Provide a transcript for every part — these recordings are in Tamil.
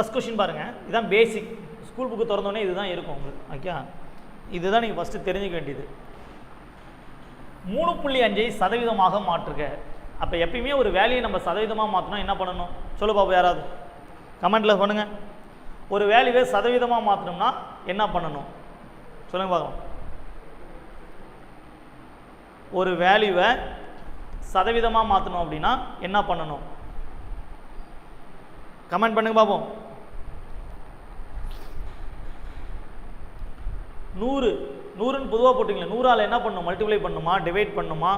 ஃபஸ்ட் கொஸ்டின் பாருங்கள், இதுதான் பேசிக். ஸ்கூல் புக்கு திறந்தோடனே இதுதான் இருக்கும் உங்களுக்கு. ஓகே, இதுதான் நீங்கள் ஃபஸ்ட்டு தெரிஞ்சுக்க வேண்டியது. 3.5 சதவீதமாக மாற்றுக. அப்போ எப்பயுமே ஒரு வேல்யூயை நம்ம சதவீதமாக மாற்றணும் என்ன பண்ணணும் சொல்லு பாப்போம், யாராவது கமெண்ட்டில் பண்ணுங்கள். ஒரு வேல்யூவை சதவீதமாக மாற்றணும்னா என்ன பண்ணணும் சொல்லுங்கள் பார்க்கலாம். ஒரு வேல்யூவை சதவீதமாக மாற்றணும் அப்படின்னா என்ன பண்ணணும் கமெண்ட் பண்ணுங்க பார்ப்போம். 100ன்னு பொதுவாக போட்டிங்களே, 100ஆல் என்ன பண்ணணும், மல்டிப்ளை பண்ணுமா, டிவைட் பண்ணுமா?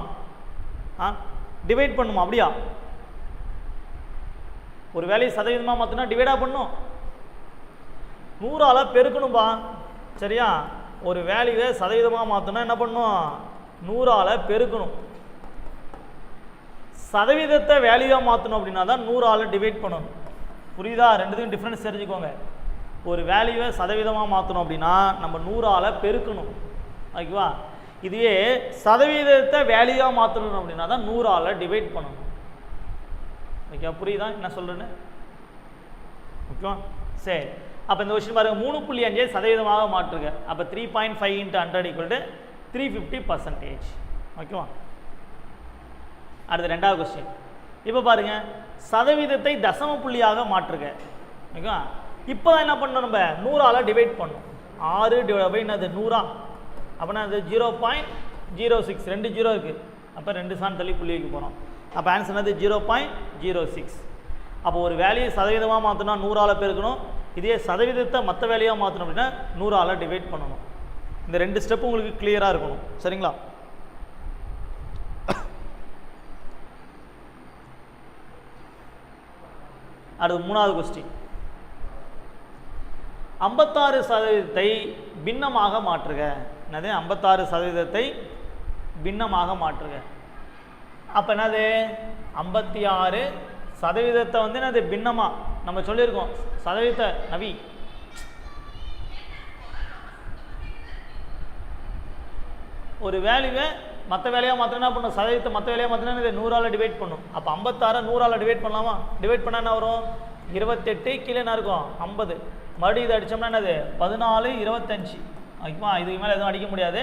டிவைட் பண்ணுமா? அப்படியா? ஒரு வேலையை சதவீதமாக மாற்றினா டிவைடாக பண்ணும், 100ஆல் பெருக்கணும்பா. சரியா? ஒரு வேல்யூவை சதவீதமாக மாற்றினா என்ன பண்ணும், 100ஆல் பெருக்கணும். சதவீதத்தை வேல்யூவாக மாற்றணும் அப்படின்னா தான் 100ஆல் டிவைட் பண்ணணும். புரியுதா? ரெண்டுத்துக்கும் டிஃப்ரென்ஸ் தெரிஞ்சுக்கோங்க. ஒரு வேல்யூவை சதவீதமாக மாற்றணும் அப்படின்னா நம்ம 100ஆல் பெருக்கணும். ஓகேவா? இதுவே சதவீதத்தை வேல்யூவாக மாற்றணும் அப்படின்னா தான் 100ஆல் டிவைட் பண்ணணும். ஓகே, புரியுதா என்ன சொல்கிறேன்னு? ஓகேவா? சரி, அப்போ இந்த விஷயம் பாருங்கள், 3.5 சதவீதமாக மாற்றுங்க. அப்போ 3.5 × 100 = 350%. ஓகேவா? அடுத்து ரெண்டாவது கொஸ்டின். இப்போ பாருங்கள், சதவீதத்தை தசம புள்ளியாக மாற்றுக. ஓகேவா? இப்போ தான் என்ன பண்ணணும், நம்ம 100ஆல் டிவைட் பண்ணணும். 6 / என்னது 100ஆ? அப்படின்னா அது 0.06, 2 0 இருக்குது. அப்போ 2 சான் தள்ளி புள்ளி வைக்க போகிறோம். அப்போ ஆன்சர் என்னது 0.06. அப்போ ஒரு வேல்யூ சதவீதமாக மாற்றினா 100ஆல் பெருக்கணும். இதே சதவீதத்தை மற்ற வேலையாக மாற்றணும் அப்படின்னா 100ஆல் டிவைட் பண்ணணும். இந்த 2 ஸ்டெப்பு உங்களுக்கு கிளியராக இருக்கணும். சரிங்களா? அடுத்து மூணாவது கொஸ்டின். 56% பின்னமாக மாற்றுக. என்னது? 56% பின்னமாக மாற்றுக. அப்போ என்னது 56% வந்து என்னது பின்னமாக நம்ம சொல்லியிருக்கோம். சதவீதத்தை நவி ஒரு வேல்யூவை மற்ற வேலையாக மாற்றினா பண்ணும், சதவீதத்தை மற்ற வேலையாக மாற்றினா இது 100ஆல் டிவைட் பண்ணும். அப்போ 56 100ஆல் டிவைட் பண்ணலாமா? டிவைட் பண்ணால் என்ன வரும்? 28 கீழே என்ன இருக்கும் 50. மறுபடியும் இதை அடித்தோம்னா என்னது 14 25. ஓகேவா? இதுக்கு மேலே எதுவும் அடிக்க முடியாது.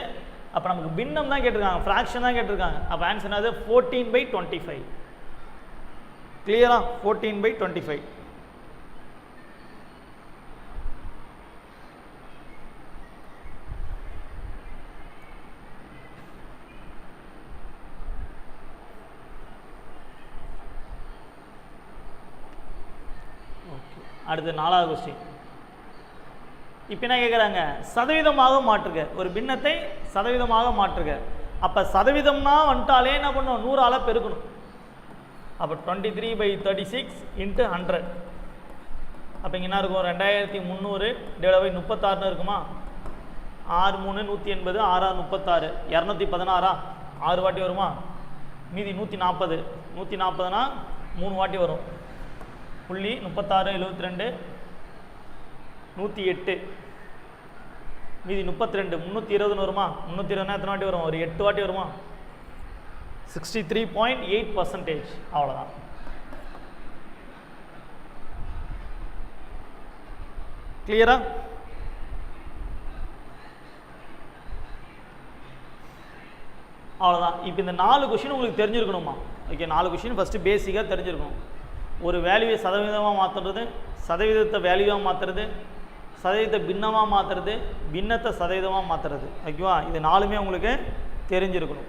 அப்போ நமக்கு பின்னம் தான் கேட்டிருக்காங்க, ஃப்ராக்ஷன் தான் கேட்டிருக்காங்க. அப்போ ஆன்சர் என்னது 14/25. கிளியரா? 14/25. அடுத்து நாலாவது கொஸ்டின். இப்போ என்ன கேட்குறாங்க, சதவீதமாக மாற்றுக. ஒரு பின்னத்தை சதவீதமாக மாற்றுக. அப்போ சதவீதம்னா வந்துட்டாலே என்ன பண்ணும், 100ஆல் பெருக்கணும். அப்போ 23/36 × 100. அப்போ இங்கே என்ன இருக்கும், 2300 / 36 இருக்குமா? 6 3 180, 6 6 36, 216 6 வாட்டி வருமா? மீதி 140. 140னா 3 வாட்டி வரும். புள்ளி 36 72 108 மீதி 32 320 வருமா? 320னா எத்தனை வாட்டி வரும்? ஒரு 8 வாட்டி வருமா? 63.8%. அவ்வளோதான். கிளியரா? அவ்வளோதான். இப்போ இந்த 4 கொஸ்டின் உங்களுக்கு தெரிஞ்சிருக்கணுமா? ஓகே, 4 கொஸ்டின் ஃபஸ்ட்டு பேசிக்காக தெரிஞ்சிருக்கணும். ஒரு வேல்யூவை சதவீதமாக மாற்றுறது, சதவீதத்தை வேல்யூவாக மாற்றுறது, சதவீதத்தை பின்னமாக மாற்றுறது, பின்னத்தை சதவீதமாக மாற்றுறது. ஓகேவா? இது 4மே உங்களுக்கு தெரிஞ்சிருக்கணும்.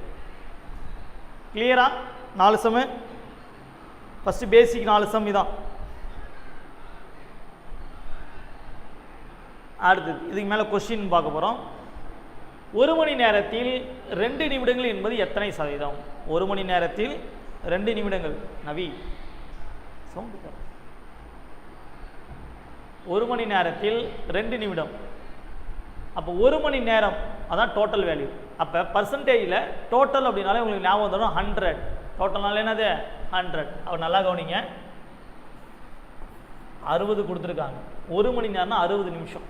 கிளியரா? 4 சம். ஃபஸ்ட்டு பேசிக் 4 சம் இதான். அடுத்தது இதுக்கு மேலே கொஸ்டின் பார்க்க போகிறோம். 1 மணி நேரத்தில் 2 நிமிடங்கள் என்பது எத்தனை சதவீதம்? 1 மணி நேரத்தில் 2 நிமிடங்கள். நவி சவுண்டு. 1 மணி நேரத்தில் 2 நிமிடம். அப்போ 1 மணி நேரம் அதான் டோட்டல் வேல்யூ. அப்போ பர்சன்டேஜில் டோட்டல் அப்படின்னாலே உங்களுக்கு ஞாபகம் வந்துடும் 100. டோட்டல்னால என்னது 100. அப்போ நல்லா கவனிங்க, 60 கொடுத்துருக்காங்க. 1 மணி நேரம்னா 60 நிமிஷம்.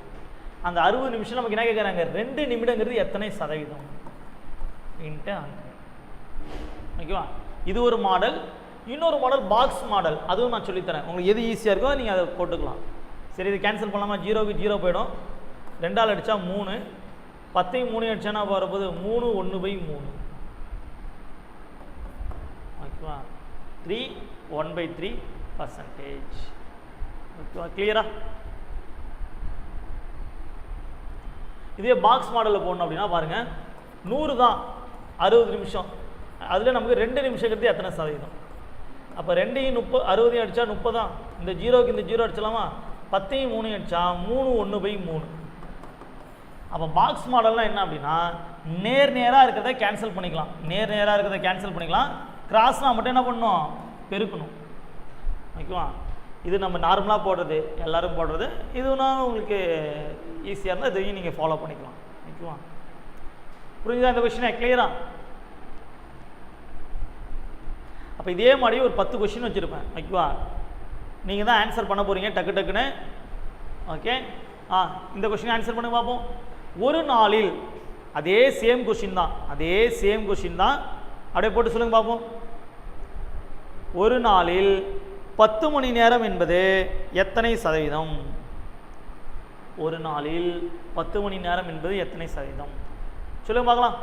அந்த 60 நிமிஷம் நமக்கு என்ன கேட்குறாங்க, 2 நிமிடங்கிறது எத்தனை சதவீதம் × 100. ஓகேவா? இது ஒரு மாடல். இன்னொரு மாடல் பாக்ஸ் மாடல், அதுவும் நான் சொல்லித்தரேன். உங்களுக்கு எது ஈஸியாக இருக்கோ நீங்கள் அதை போட்டுக்கலாம். சரி, இது கேன்சல் பண்ணலாமா? 0க்கு 0 போயிடும். 2ஆல் அடித்தா 3, 10ஐயும் 3 அடித்தானா வரப்போது 3 1/3. ஓகேவா? 3 1/3%. ஓகேவா? கிளியரா? இதே பாக்ஸ் மாடலில் போடணும் அப்படின்னா பாருங்கள், 100 தான் 60 நிமிஷம். அதில் நமக்கு 2 நிமிஷங்கிறது எத்தனை சதவீதம்? அப்போ 2ஐயும் 60 அடித்தா 30 தான். இந்த 0க்கு இந்த 0 அடிச்சலாமா? 10ஐயும் 3 அடித்தா 3 1/3. அப்போ பாக்ஸ் மாடல்னால் என்ன அப்படின்னா, நேராக இருக்கிறத கேன்சல் பண்ணிக்கலாம். நேராக இருக்கிறத கேன்சல் பண்ணிக்கலாம். கிராஸ்னால் மட்டும் என்ன பண்ணணும்? பெருக்கணும். ஓகேவா? இது நம்ம நார்மலாக போடுறது, எல்லோரும் போடுறது. இதுனா உங்களுக்கு ஈஸியாக இருந்தால் இதையும் நீங்கள் ஃபாலோ பண்ணிக்கலாம். ஓகேவா? புரிஞ்சுதா இந்த கொஸ்டினை? கிளியரா? அப்போ இதே மாதிரி ஒரு 10 கொஸ்டின் வச்சுருப்பேன். ஓகேவா? நீங்கள் தான் ஆன்சர் பண்ண போகிறீங்க டக்கு டக்குன்னு. ஓகே, இந்த கொஸ்டின் ஆன்சர் பண்ணி பார்ப்போம். ஒரு நாளில் அதே சேம் கொஸ்டின் தான், அப்படியே போட்டு சொல்லுங்க பார்ப்போம். ஒரு நாளில் 10 மணி நேரம் என்பது எத்தனை சதவீதம்? ஒரு நாளில் 10 மணி நேரம் என்பது எத்தனை சதவீதம்? சொல்லுங்க பார்க்கலாம்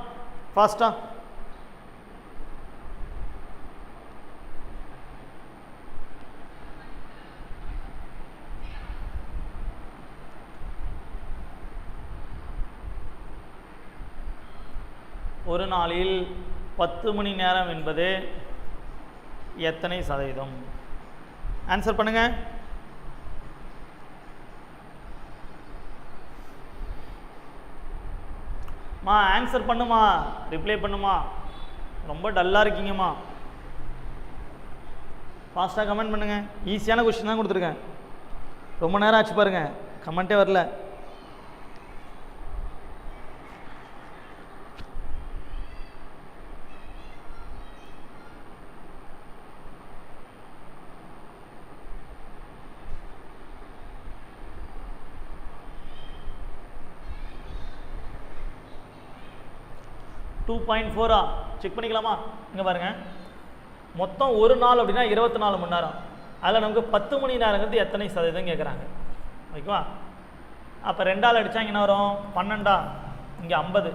ஃபாஸ்டா. ஒரு நாளில் 10 மணி நேரம் என்பது எத்தனை சதவீதம்? ஆன்சர் பண்ணுங்க. ஆன்சர் பண்ணுமா, ரிப்ளை பண்ணுமா? ரொம்ப டல்லாக இருக்கீங்கம்மா. ஃபாஸ்ட்டாக கமெண்ட் பண்ணுங்க. ஈஸியான கொஸ்டின் தான் கொடுத்துருக்கேன். ரொம்ப நேரம் ஆச்சு பாருங்க, கமெண்ட்டே வரல. .4 செக் பண்ணிக்கலாமா? இங்கே பாருங்கள், மொத்தம் ஒரு நாள் அப்படின்னா 24 மணி நேரம். அதில் நமக்கு 10 மணி நேரங்கிறது எத்தனை சதவீதம் கேட்குறாங்க. ஓகேவா? அப்போ 2ஆல் அடித்தா இங்கே என்ன வரும்? 12. இங்கே 50.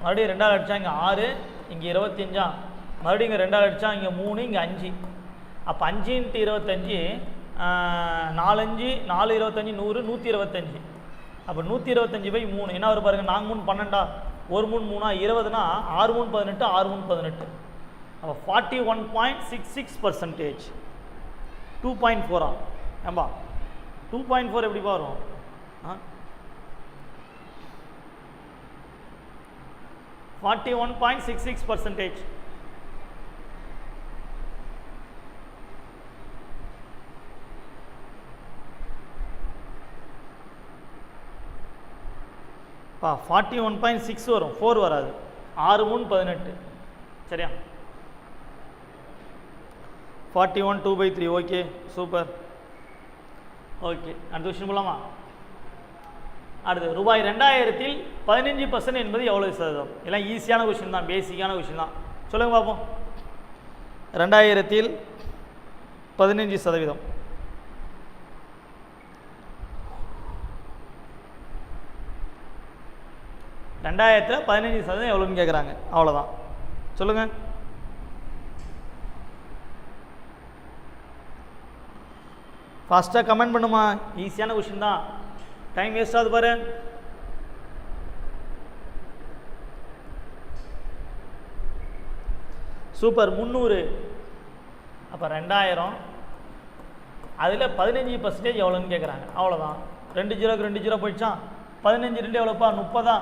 மறுபடியும் 2ஆல் அடித்தா இங்கே 6, இங்கே 25. மறுபடியும் இங்கே 2ஆல் அடித்தா இங்கே 3, இங்கே 5. அப்போ 5 × 25 4 5 4 25 100 125. அப்போ 125/3 என்ன வரும் பாருங்கள்? 4 3 12, 1 3 3 20னா 6 3 18, 6 3 18. அப்போ 41.66%. 2.4 ஏம்பா 2.4 எப்படிப்பா வரும்? 41.66%. பா 41.6 வரும், 4 வராது. 6 3 18. சரியா? 41 2/3. Okay, super. ஓகே, அடுத்த கொஸ்டின் போலாமா? அடுத்து ரூபாய் 2000-இல் 15% என்பது எவ்வளவு சதவீதம்? எல்லாம் ஈஸியான கொஸ்டின் தான், பேசிக்கான கொஸ்டின் தான். சொல்லுங்க பார்ப்போம். 2000-இல் 15%. ரெண்டாயிரத்தில் 15% எவ்வளோன்னு கேட்குறாங்க. அவ்வளோதான். சொல்லுங்கள். ஃபாஸ்ட்டாக கமெண்ட் பண்ணுமா? ஈஸியான கொஸ்டின் தான், டைம் வேஸ்ட் ஆகுது பாரு. சூப்பர். 300. அப்போ 2000, அதில் 15% எவ்வளோன்னு கேட்குறாங்க. அவ்வளோதான். 2 0க்கு 2 0 போயிடுச்சா? 15 2 எவ்வளோப்பா? 30.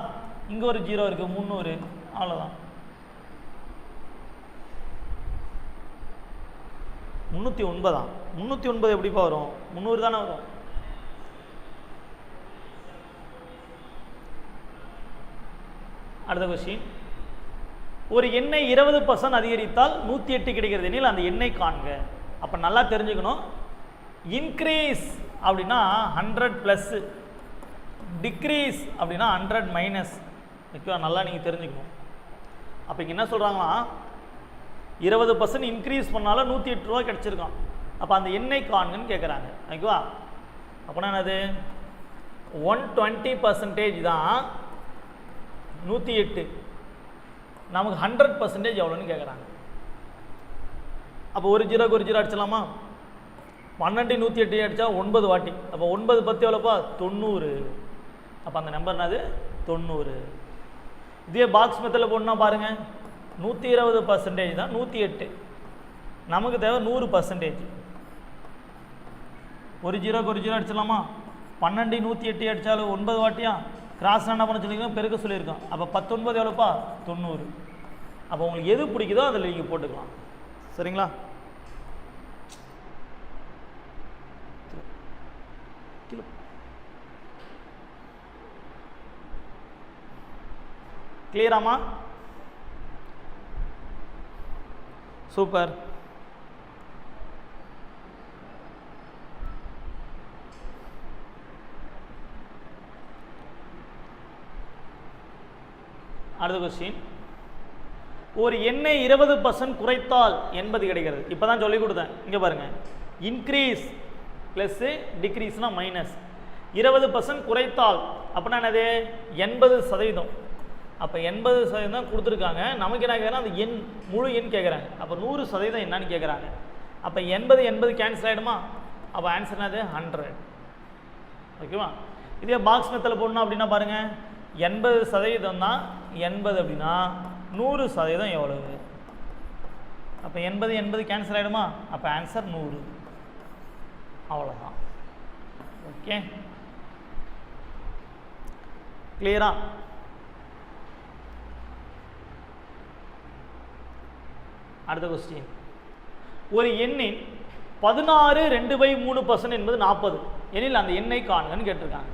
இங்கே ஒரு 0 இருக்குது, 300. அவ்வளோதான். 309. 309 எப்படிப்பா வரும்? 300 தானே வரும். அடுத்த கொஸ்டின். ஒரு எண்ணை 20% அதிகரித்தால் 108 கிடைக்கிறது எனில் அந்த எண்ணை காண்க. அப்போ நல்லா தெரிஞ்சுக்கணும். இன்க்ரீஸ் அப்படின்னா 100+, டிக்ரீஸ் அப்படின்னா 100-. ஓகேவா? நல்லா நீங்கள் தெரிஞ்சுக்கணும். அப்போ இங்கே என்ன சொல்கிறாங்கன்னா, 20% இன்க்ரீஸ் பண்ணாலும் 108 ரூபா கிடச்சிருக்கான். அப்போ அந்த எண்ணெய் காண்கன்னு கேட்குறாங்க. ஓகேவா? அப்படின்னா என்னது 120% தான் 108. நமக்கு 100% எவ்வளோன்னு கேட்குறாங்க. அப்போ ஒரு ஜீரோக்கு ஒரு ஜீரோ அடிச்சலாமா? 12 108 அடித்தா 9 வாட்டி. அப்போ 9 10 எவ்வளோப்பா? 90. அப்போ அந்த நம்பர் என்னது? 90. இதே பாக்ஸ் மெத்தடில் போடணும்னா பாருங்கள், 120% தான் 108. நமக்கு தேவை 100%. ஒரு ஜீரோக்கு ஒரு ஜீரோ அடிச்சிடலாமா? 12 108 அடித்தாலும் 9 வாட்டியா? கிராஸ் என்ன பண்ண சொல்லியிருக்கோம்? பெருக்க சொல்லியிருக்கோம். அப்போ 19 எவ்வளோப்பா? 90. அப்போ உங்களுக்கு எது பிடிக்குதோ அதில் நீங்கள் போட்டுக்கலாம். சரிங்களா? கிளியராமா? சூப்பர். அடுத்த கொஸ்டின், ஒரு எண்ணை 20% குறைத்தால் 80 கிடைக்கிறது. இப்போ தான் சொல்லி கொடுத்தேன். இங்கே பாருங்கள், இன்க்ரீஸ் ப்ளஸ்ஸு டிக்ரீஸ்னா மைனஸ். 20% குறைத்தால் அப்படின்னா என்னது? 80%. அப்போ 80% கொடுத்துருக்காங்க. நமக்கு என்ன கேட்குறாங்க? அந்த எண் முழு எண் கேட்குறாங்க. அப்போ 100% என்னன்னு கேட்குறாங்க. அப்போ 80 கேன்சல் ஆகிடுமா? அப்போ ஆன்சர் என்னது? 100. ஓகேவா? இதே பாக்ஸ் மெத்தடில் போடணும் அப்படின்னா பாருங்கள், 80% தான் 80 அப்படின்னா 100% எவ்வளவு? அப்போ 80 கேன்சல் ஆகிடுமா? அப்போ ஆன்சர் 100. அவ்வளோதான். ஓகே, கிளியரா? அடுத்த கொஸ்டின், ஒரு எண்ணின் 16 2/3% என்பது 40 எனில் அந்த எண்ணை காண்கன்னு கேட்டிருக்காங்க.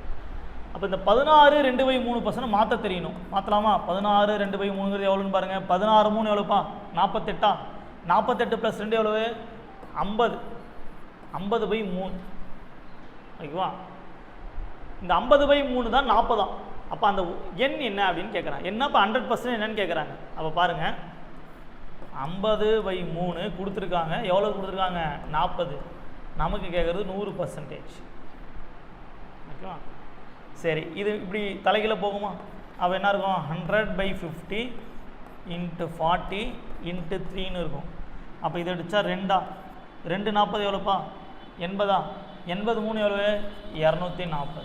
அப்போ இந்த 16 2/3% மாற்ற தெரியணும். மாற்றலாமா? 16 2/3 எவ்வளோன்னு பாருங்கள். 16 3 எவ்வளோப்பா? 48. 48 + 2 எவ்வளவு? 50. 50/3. ஓகேவா? இந்த 50/3 தான் 40. அப்போ அந்த எண் என்ன அப்படின்னு கேட்குறாங்க. என்ன இப்போ 100% என்னன்னு கேட்குறாங்க. அப்போ பாருங்கள், 50/3 கொடுத்துருக்காங்க. எவ்வளோ கொடுத்துருக்காங்க? 40. நமக்கு கேட்குறது 100%. ஓகேவா? சரி, இது இப்படி தலைகீழ போகுமா? அப்போ என்ன இருக்கும்? 100/50 × 40 × 3ன்னு இருக்கும். அப்போ இதை அடித்தா 2 2 40 எவ்வளோப்பா? 80. 83 எவ்வளவு? 240.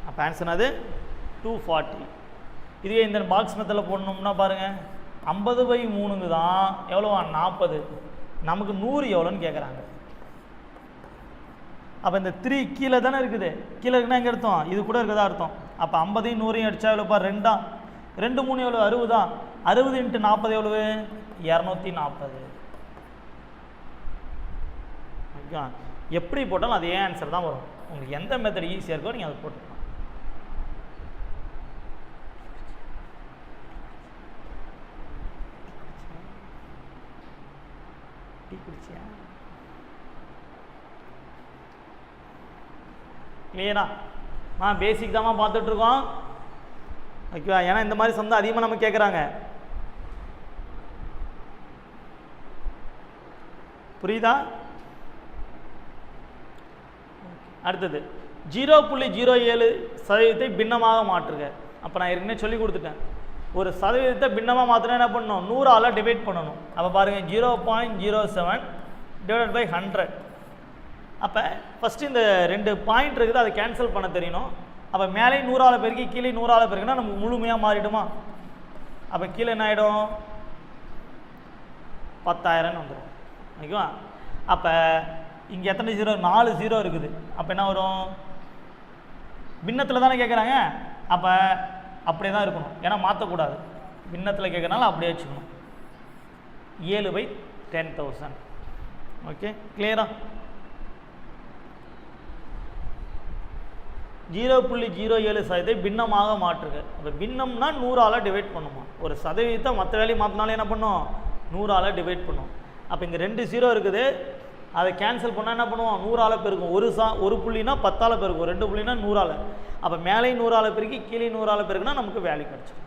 அப்போ ஆன்சர் அது 240. இதுவே இந்த பாக்ஸ் மெத்தடில் போடணும்னா பாருங்கள், 50/3 தான் எவ்வளோவா? 40. நமக்கு 100 எவ்வளோன்னு கேட்குறாங்க. அப்போ இந்த 3 கீழே தானே இருக்குது. கீழே இருக்குன்னா எங்கே அர்த்தம்? இது கூட இருக்குதா அர்த்தம். அப்போ 50 100 அடித்தா எவ்வளோப்பா? 2. 2 3 எவ்வளோ? 60. 60 × 40 எவ்வளவு? 240. ஓகே, எப்படி போட்டாலும் அதே ஆன்சர் தான் வரும். உங்களுக்கு எந்த மெத்தட் ஈஸியாக இருக்கோ நீங்கள் அதை போட்டுக்கலாம். கிளியரா? பேசிக் தான் பார்த்துட்ருக்கோம். ஓகேவா? ஏன்னா இந்த மாதிரி சந்தா அதிகமாக நம்ம கேட்குறாங்க. புரியுதா? அடுத்தது 0.07% பின்னமாக மாற்றுக. அப்போ நான் ஏற்கனவே சொல்லி கொடுத்துட்டேன். ஒரு சதவீதத்தை பின்னமாக மாற்றினா என்ன பண்ணணும்? 100ஆல் டிவைட் பண்ணணும். அப்போ பாருங்கள், 0.07 / 100. அப்போ ஃபஸ்ட்டு இந்த 2 பாயிண்ட் இருக்குது, அதை கேன்சல் பண்ண தெரியணும். அப்போ மேலே 100ஆல் பெருக்கி கீழே 100ஆல் பெருக்குன்னா நமக்கு முழுமையாக மாறிடுமா? அப்போ கீழே என்ன ஆகிடும்? 10,000 வந்துடும். ஓகேவா? அப்போ இங்கே எத்தனை 0? 4 0 இருக்குது. அப்போ என்ன வரும்? பின்னத்தில் தானே கேட்குறாங்க. அப்போ அப்படியே தான் இருக்கணும், ஏன்னா மாற்றக்கூடாது. பின்னத்தில் கேட்குறனால அப்படியே வச்சுக்கணும். 7/10,000. ஓகே, கிளியரா? 0.07% பின்னமாக மாற்றுக. அப்போ பின்னம்னா 100ஆல் டிவைட் பண்ணுமா? ஒரு சதவீதத்தை மற்ற வேலையை மாற்றினாலே என்ன பண்ணும்? 100ஆல் டிவைட் பண்ணும். அப்போ இங்கே 2 0 இருக்குது, அதை கேன்சல் பண்ணால் என்ன பண்ணுவோம்? 100ஆல் பெருக்கும். ஒரு புள்ளினா 10ஆல் பெருக்கும், 2 புள்ளினா 100ஆல். அப்போ மேலே 100ஆல் பெருக்கி கீழே 100ஆல் பெருக்குன்னா நமக்கு வேல்யூ கிடச்சிடும்.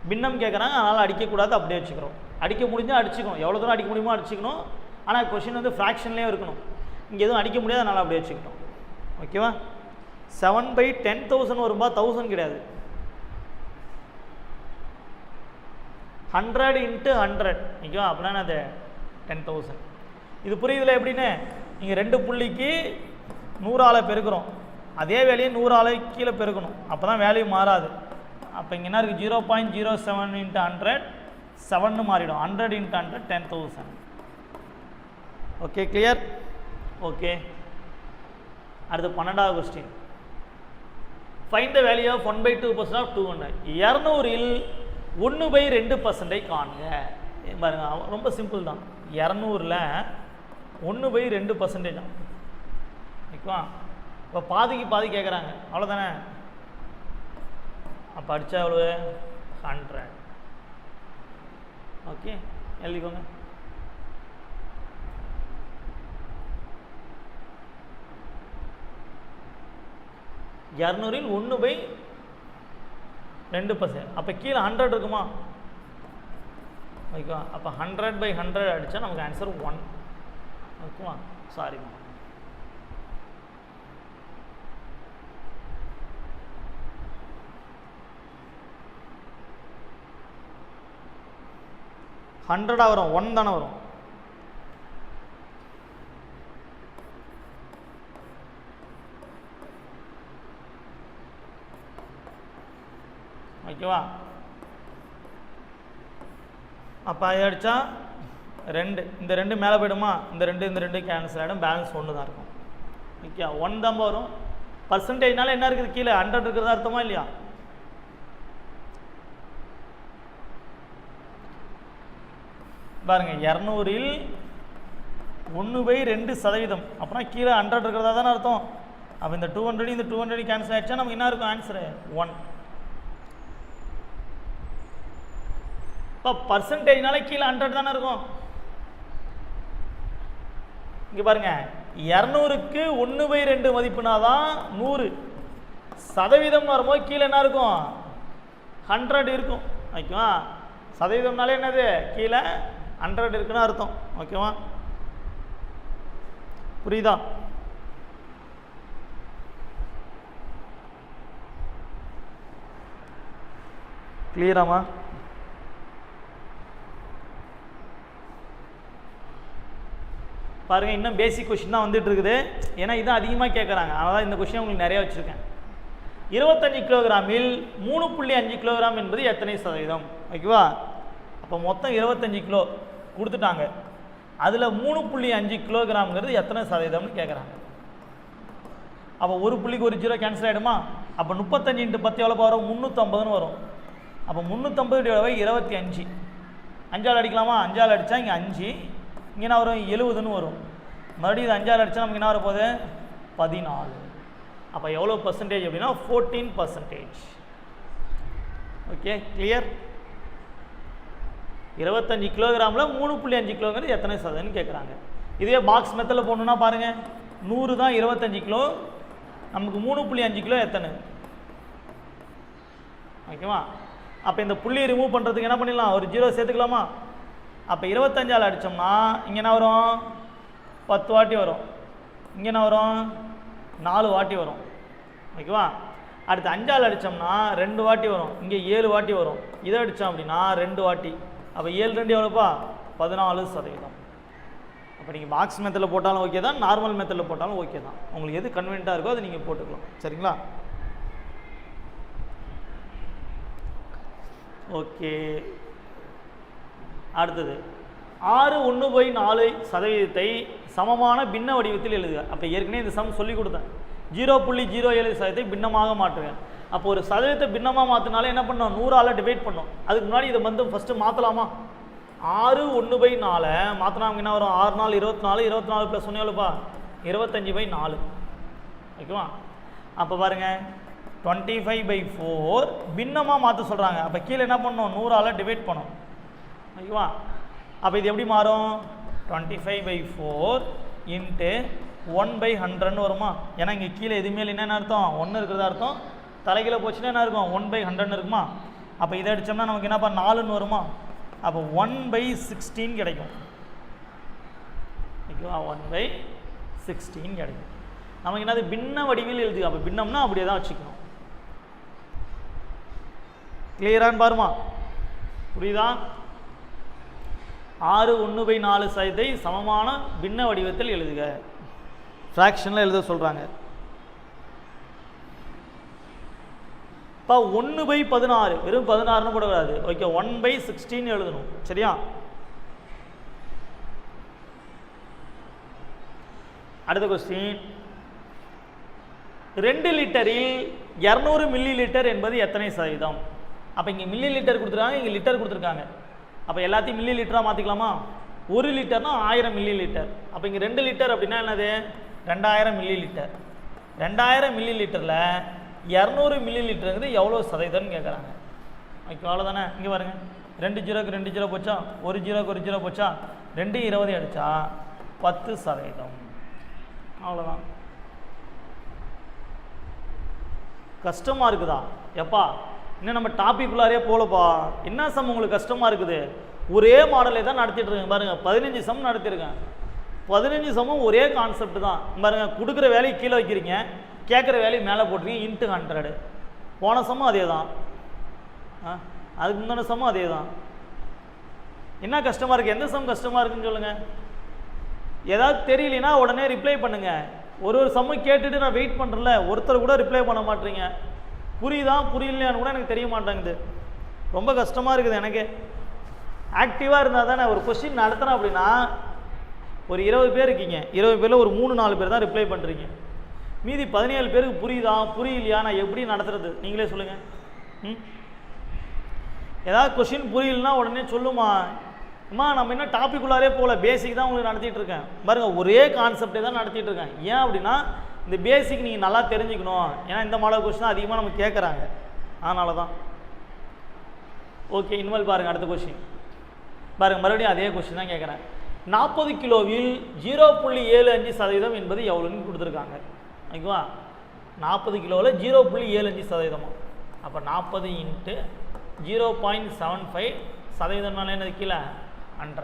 பின்னம் கேட்குறாங்க, அதனால் அடிக்கக்கூடாது, அப்படியே வச்சுக்கிறோம். அடிக்க முடிஞ்சால் அடிச்சுக்கணும், எவ்வளோ தூரம் அடிக்க முடியுமோ அடிச்சுக்கணும். ஆனால் கொஷின் வந்து ஃப்ராக்ஷன்லேயே இருக்கணும். இங்கே எதுவும் அடிக்க முடியாது, அதனால் அப்படியே வச்சுக்கிட்டோம். ஓகேவா? 7/10,000 வரும்பா, 1000 கிடையாது. 100 × 100. ஓகேவா? அப்படின்னா அது 10,000. இது புரியுதுல எப்படின்னு? இங்கே 2 புள்ளிக்கு 100 பெருக்கிறோம், அதே வேலையை 100 கீழே பெருக்கணும், அப்போ தான் வேல்யூ மாறாது. அப்போ இங்கே என்ன இருக்குது? 0.07 × 100 7ன்னு மாறிடும். 100 × 100 10,000. Okay, clear? ஓகே, அடுத்து 12வது question. Find the value of 1/2% of 200. 200இல் 1/2% காண்க. பாருங்க, ரொம்ப சிம்பிள் தான். 200ல் 1/2% தான். ஓகேவா? இப்போ பாதிக்கு பாதி கேட்குறாங்க, அவ்வளோதானே? அப்போ அடித்தா எவ்வளோ? 100. ஓகே, எழுதிக்கோங்க. இரநூறில் 1/2%. அப்போ கீழே 100 இருக்குமா? ஓகேவா? அப்போ 100/100 அடித்தா நமக்கு ஆன்சர் 1. ஓகேவா? சாரிம்மா. ஹண்ட்ரடா வரும், 1 தானே வரும். ஓகேவா? அப்போ அது அடித்தா 2, இந்த 2 மேலே போயிடுமா? இந்த 2 கேன்சல் ஆகிடும், பேலன்ஸ் 1 தான் இருக்கும். ஓகே, 1 தான் வரும். பர்சன்டேஜ்னால என்ன இருக்குது? கீழே 100 இருக்கிறதா அர்த்தமா இல்லையா? பாருங்க, 200இல் 1/2%. அப்படின்னா கீழே 100 இருக்கிறதா தானே அர்த்தம். அப்போ இந்த 200 இந்த 200 கேன்சல் ஆகிடுச்சா நமக்கு என்ன இருக்கும்? ஆன்சரு 1. இப்போ பர்சன்டேஜ்னால கீழே 100 தானே இருக்கும். இங்கே பாருங்க, 200க்கு 1/2 மதிப்புனா தான் 100. சதவீதம் வரும்போது கீழே என்ன இருக்கும்? 100 இருக்கும். ஓகேவா? சதவீதம்னாலே என்னது? கீழே 100 இருக்குன்னு அர்த்தம். ஓகேவா? புரியுதா? கிளியராமா? பாருங்கள், இன்னும் பேசிக் கொஷின் தான் வந்துட்டு இருக்குது. ஏன்னா இதான் அதிகமாக கேட்குறாங்க, அதனால் இந்த கொஷின் உங்களுக்கு நிறையா வச்சுருக்கேன். 25 கிலோகிராமில் 3.5 கிலோகிராம் என்பது எத்தனை சதவீதம்? ஓகேவா? அப்போ மொத்தம் 25 கிலோ கொடுத்துட்டாங்க, அதில் 3.5 கிலோகிராம்ங்கிறது எத்தனை சதவீதம்னு கேட்குறாங்க. அப்போ ஒரு புள்ளிக்கு ஒரு 0 கேன்சல் ஆகிடுமா? அப்போ 35 × 10 எவ்வளோ வரும்? 350ன்னு வரும். அப்போ 350 / 25. 5ஆல் அடிக்கலாமா? 5ஆல் அடித்தா இங்கே 5, இங்கே என்ன வரும்? 70ன்னு வரும். மறுபடியும் இது 5ஆல் அடித்தா நமக்கு என்ன வரப்போகுது? 14. அப்போ எவ்வளோ பர்சன்டேஜ் அப்படின்னா 14%. Okay, clear? 25 கிலோகிராமில் 3.5 கிலோங்கிறது எத்தனை சதவீதம்னு கேட்குறாங்க. இதே பாக்ஸ் மெத்தடில் போடணுன்னா பாருங்கள், 100 தான் 25 கிலோ, நமக்கு 3.5 கிலோ எத்தனை? ஓகேவா? அப்போ இந்த புள்ளியை ரிமூவ் பண்ணுறதுக்கு என்ன பண்ணிடலாம்? ஒரு 0 சேர்த்துக்கலாமா? அப்போ 25ஆல் அடித்தோம்னா இங்கே என்ன வரும்? 10 வாட்டி வரும். இங்கே என்ன வரும்? 4 வாட்டி வரும். ஓகேவா? அடுத்து 5ஆல் அடித்தோம்னா 2 வாட்டி வரும். இங்கே 7 வாட்டி வரும். இதை அடித்தோம் அப்படின்னா 2 வாட்டி. அப்போ 7 2 எவ்வளோப்பா? 14%. அப்போ நீங்கள் பாக்ஸ் மெத்தடில் போட்டாலும் ஓகே தான், நார்மல் மெத்தடில் போட்டாலும் ஓகே தான். உங்களுக்கு எது கன்வீனியண்ட்டாக இருக்கோ அதை நீங்கள் போட்டுக்கலாம். சரிங்களா? ஓகே, அடுத்தது 6/1/4% சமமான பின்ன வடிவத்தில் எழுதுக. அப்போ ஏற்கனவே இந்த சம் சொல்லி கொடுத்தேன். 0.07% பின்னமாக மாற்றுங்க. அப்போ ஒரு சதவீதத்தை பின்னமாக மாற்றினாலே என்ன பண்ணோம்? 100ஆல் டிவைட் பண்ணோம். அதுக்கு முன்னாடி இதை வந்து ஃபஸ்ட்டு மாற்றலாமா? 6/1/4 மாற்றினா நமக்கு என்ன வரும்? 6 4 24, 24 + 1 எவ்வளோப்பா? 25/4. ஓகேவா? அப்போ பாருங்கள், 25/4 பின்னமாக மாற்ற சொல்கிறாங்க. அப்போ கீழே என்ன பண்ணணும்? 100ஆல் டிவைட் பண்ணோம். ஓகேவா? அப்போ இது எப்படி மாறும்? 25/4 × 1/100ன்னு வருமா? ஏன்னா இங்கே கீழே எதுவுமே இல்லை, என்ன அர்த்தம்? 1 இருக்கிறதா அர்த்தம். தலைகீழ போச்சுன்னா என்ன இருக்கும்? 1/100ன்னு இருக்குமா? அப்போ இதை அடித்தோம்னா நமக்கு என்னப்பா? 4ன்னு வருமா? அப்போ 1/16 கிடைக்கும். ஓகேவா? 1/16. 16 கிடைக்கும். நமக்கு என்னது பின்ன வடிவில் எழுது. அப்போ பின்னம்னா அப்படியே தான் வச்சுக்கணும். கிளியரான்னு பாருமா, புரியுதா? 6 1/4 சமமான பின்ன வடிவத்தில் எழுதுக. ஃப்ராக்ஷனில் எழுத சொல்கிறாங்க. இப்போ 1/16 வெறும் 16ன்னு போடக்கூடாது. ஓகே, 1/16 எழுதணும். சரியா? அடுத்த கொஸ்டின், 2 லிட்டரில் 200 மில்லி லிட்டர் என்பது எத்தனை சதவீதம்? அப்போ இங்கே மில்லி லிட்டர் கொடுத்துருக்காங்க, இங்கே லிட்டர் கொடுத்துருக்காங்க. அப்போ எல்லாத்தையும் மில்லி லிட்டராக மாற்றிக்கலாமா? 1 லிட்டர்னா 1000 milli litre. அப்போ இங்கே 2 லிட்டர் அப்படின்னா என்னது? 2000 மில்லி லிட்டர். 2000 மில்லி லிட்டரில் 200 மில்லி லிட்டருங்கிறது எவ்வளோ சதவீதம்னு கேட்குறாங்க. ஓகே, அவ்வளோதானே. இங்கே பாருங்க, 2 ஜீரோக்கு 2 ஜீரோ போச்சா, 1 ஜீரோக்கு 1 ஜீரோ போச்சா, 2 20 அடித்தா 10%. அவ்வளோதான். கஷ்டமாக இருக்குதா? எப்பா இன்னும் நம்ம டாபிக்குள்ளாரே போகலப்பா. என்ன சம் உங்களுக்கு கஷ்டமாக இருக்குது? ஒரே மாடலே தான் நடத்திட்டு இருக்கேன் பாருங்க. 15 சம் நடத்திருக்கேன். 15 சம்மும் ஒரே கான்செப்ட் தான் பாருங்க. கொடுக்குற வேலையை கீழே வைக்கிறீங்க, கேட்குற வேலையை மேலே போட்டுறீங்க. இன்ட்டு 100. போன சம்மும் அதே தான், அதுக்கு முந்தின சம்மும் அதே தான். என்ன கஷ்டமாக இருக்குது? எந்த சம் கஷ்டமாக இருக்குன்னு சொல்லுங்கள். ஏதாவது தெரியலனா உடனே ரிப்ளை பண்ணுங்கள். ஒரு சம்மும் கேட்டுட்டு நான் வெயிட் பண்ணுறேன்ல, ஒருத்தர் கூட ரிப்ளை பண்ண மாட்டீங்க. புரியுதா புரியலையான்னு கூட எனக்கு தெரிய மாட்டேங்குது. ரொம்ப கஷ்டமாக இருக்குது எனக்கு. ஆக்டிவாக இருந்தால் தானே. ஒரு கொஸ்டின் நடத்துகிறேன் அப்படின்னா ஒரு 20 பேர் இருக்கீங்க, 20 பேரில் ஒரு 3-4 பேர் தான் ரிப்ளை பண்ணுறீங்க. மீதி 17 பேருக்கு புரியுதா புரியலையா நான் எப்படி நடத்துறது? நீங்களே சொல்லுங்கள். ஏதாவது கொஸ்டின் புரியலன்னா உடனே சொல்லுமா. அம்மா நம்ம என்ன டாபிக்குள்ளாரே போகல, பேசிக் தான் உங்களுக்கு நடத்திட்டு இருக்கேன் பாருங்கள். ஒரே கான்செப்டே தான் நடத்திட்டு இருக்கேன். ஏன் அப்படின்னா இந்த பேசிக் நீங்கள் நல்லா தெரிஞ்சுக்கணும். ஏன்னா இந்த மாடல் கொஸ்டின் அதிகமாக நம்ம கேட்குறாங்க, அதனால தான். ஓகே, இனிமேல் பாருங்கள் அடுத்த கொஸ்டின் பாருங்கள். மறுபடியும் அதே கொஸ்டின் தான் கேட்குறேன். 40 கிலோவில் 0.75% என்பது எவ்வளோன்னு கொடுத்துருக்காங்க. ஓகேவா? 40 கிலோவில் 0.75%. அப்போ 40 × 0.75% என்னது? கீழே 100.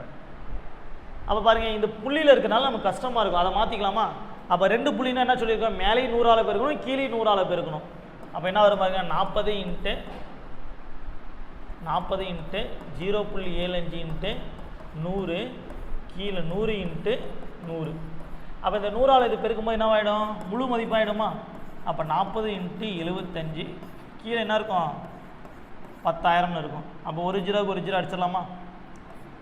அப்போ பாருங்கள், இந்த புள்ளியில் இருக்கிறனால நமக்கு கஷ்டமாக இருக்கும். அதை மாற்றிக்கலாமா? அப்போ 2 புள்ளினா என்ன சொல்லியிருக்கோம்? மேலே 100ஆல் பெருக்கணும், கீழே 100ஆல் பெருக்கணும். அப்போ என்ன வரும் பாருங்க? 40 × 0.75 × 100 கீழே 100 × 100. அப்போ இந்த 100ஆல் இது பெருக்கும்போது என்ன ஆகிடும்? முழு மதிப்பாகிடுமா? அப்போ 40 × 75 கீழே என்ன இருக்கும்? 10,000 இருக்கும். அப்போ 1 ஜீரோக்கு 1 ஜீரோ அடிச்சிடலாமா?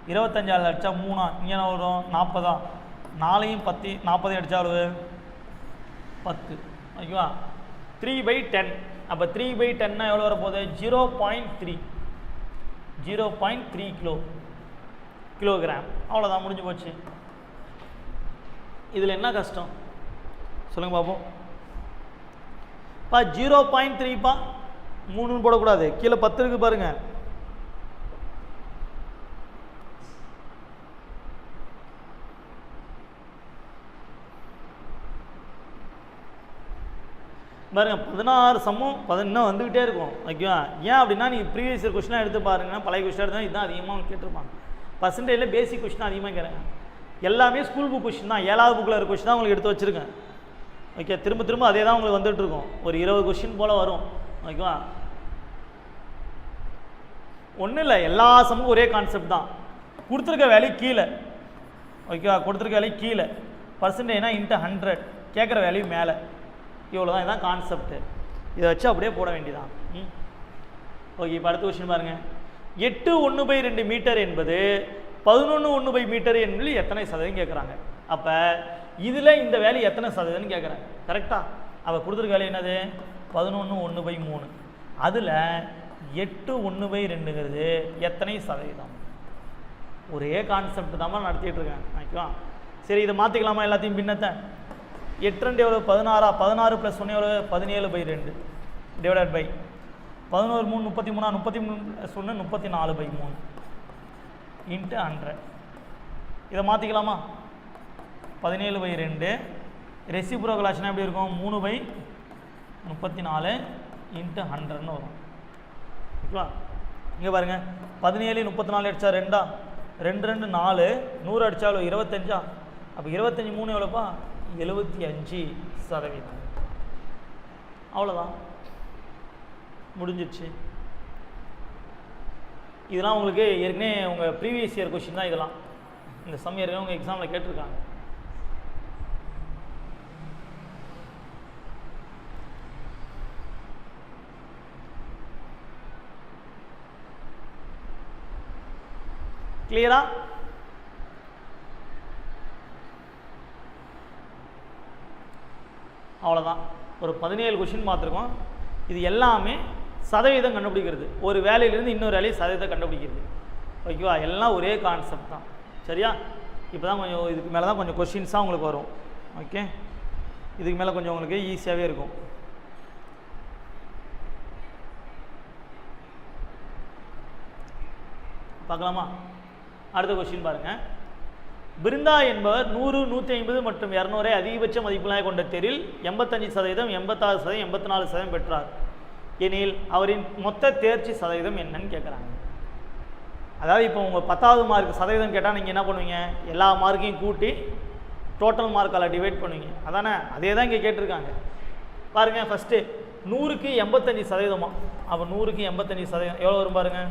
25 அடித்தா 3, இங்கே என்ன வரும்? 40. 4யும் 10 40 அடித்தா ஒரு 10. ஓகேவா? 3/10. அப்போ 3/10னா எவ்வளோ வரப்போகுது? 0.3 கிலோகிராம். அவ்வளோதான், முடிஞ்சு போச்சு. இதில் என்ன கஷ்டம் சொல்லுங்கள் பார்ப்போம். 0.3 3ன்னு போடக்கூடாது, கீழே 10 இருக்கு பாருங்க. பாருங்க 16 சம்மும் இன்னும் வந்துக்கிட்டே இருக்கும். ஓகேவா? ஏன் அப்படின்னா நீங்கள் ப்ரீவியஸ் இயர் கொஸ்டினாக எடுத்து பாருங்கன்னா, பழைய கொஸ்டினாக இருந்தால் இதுதான் அதிகமாக கேட்டிருப்பாங்க. பர்சன்டேஜில் பேசிக் கொஸ்டின் அதிகமாக கேட்குறாங்க. எல்லாமே ஸ்கூல் புக் கொஸ்டின் தான். 7வது புக்கில் இருக்க கொஸ்டின் தான் உங்களுக்கு எடுத்து வச்சுருக்கேன். ஓகே, திரும்ப திரும்ப அதே தான் உங்களுக்கு வந்துட்டு இருக்கும். ஒரு 20 கொஸ்டின் போல் வரும். ஓகேவா? ஒன்றும் இல்லை, எல்லா சம்முக்கும் ஒரே கான்செப்ட் தான். கொடுத்துருக்க வேல்யூ கீழே. ஓகேவா? கொடுத்துருக்க வேல்யூ கீழே, பர்சன்டேஜ்னா × 100, கேட்குற வேல்யூ மேலே. இவ்வளோ தான், இதுதான் கான்செப்ட்டு. இதை வச்சு அப்படியே போட வேண்டியதான். ஓகே, இப்போ அடுத்த கொஸ்டின் பாருங்கள். 8/1/2 மீட்டர் என்பது 11/1 மீட்டர் என்பது எத்தனை சதவீதம் கேட்குறாங்க. அப்போ இதில் இந்த வேல்யூ எத்தனை சதவீதம்னு கேட்குறாங்க. கரெக்டாக? அப்போ கொடுத்துருக்க வேல்யூ என்னது? 11/1/3. அதில் 8/1/2ங்கிறது எத்தனை சதவீதம்? ஒரே கான்செப்ட் தான் நடத்திட்டு இருக்கேன். ஓகேவா? சரி, இதை மாற்றிக்கலாமா எல்லாத்தையும்? பின்னத்தை 8 எவ்வளோ? 16. 16 + 1 எவ்வளோ? 17/2 டிவைடட் பை 11 3 33. 33 + 1 34/3 × 100. இதை மாற்றிக்கலாமா? 17/2 ரெசிப்ரோக்கல் ஆச்சுன்னா எப்படி இருக்கும்? 3/34 × 100ன்னு வரும். ஓகேவா? இங்கே பாருங்கள், 17 34 அடித்தா 2 2 4 100 அடித்தா 25. அப்போ 25 3 எவ்வளோப்பா? 75%. அவ்வளோதான், முடிஞ்சிடுச்சு. இதெல்லாம் உங்களுக்கு ஏற்கனவே உங்கள் ப்ரீவியஸ் இயர் கொஷின் தான். இதெல்லாம் இந்த சம் ஏற்கனவே உங்கள் எக்ஸாமில் கேட்டிருக்காங்க. கிளியரா? அவ்வளோதான். ஒரு 17 கொஷின் பார்த்துருக்கோம். இது எல்லாமே சதவீதம் கண்டுபிடிக்கிறது. ஒரு வேலையிலேருந்து இன்னொரு வேலையை சதவீதம் கண்டுபிடிக்கிறது. ஓகேவா? எல்லாம் ஒரே கான்செப்ட் தான். சரியா? இப்போ தான் கொஞ்சம் இதுக்கு மேலே தான் கொஞ்சம் கொஷின்ஸாக உங்களுக்கு வரும். ஓகே, இதுக்கு மேலே கொஞ்சம் உங்களுக்கு ஈஸியாகவே இருக்கும். பார்க்கலாமா? அடுத்த கொஸ்டின் பாருங்கள். பிருந்தா என்பவர் 100, 150 மற்றும் 200 அதிகபட்ச மதிப்புகளாக கொண்ட தேர்வில் 85%, 86%, 84% பெற்றார் எனில் அவரின் மொத்த தேர்ச்சி சதவீதம் என்னன்னு கேட்குறாங்க. அதாவது இப்போ உங்கள் 10வது மார்க் சதவீதம் கேட்டால் நீங்கள் என்ன பண்ணுவீங்க? எல்லா மார்க்கையும் கூட்டி டோட்டல் மார்க்கால் டிவைட் பண்ணுவீங்க. அதானே? அதே தான் இங்கே கேட்டிருக்காங்க. பாருங்கள், ஃபஸ்ட்டு 100க்கு 85%. அப்போ 100க்கு 85% எவ்வளோ வரும் பாருங்கள்?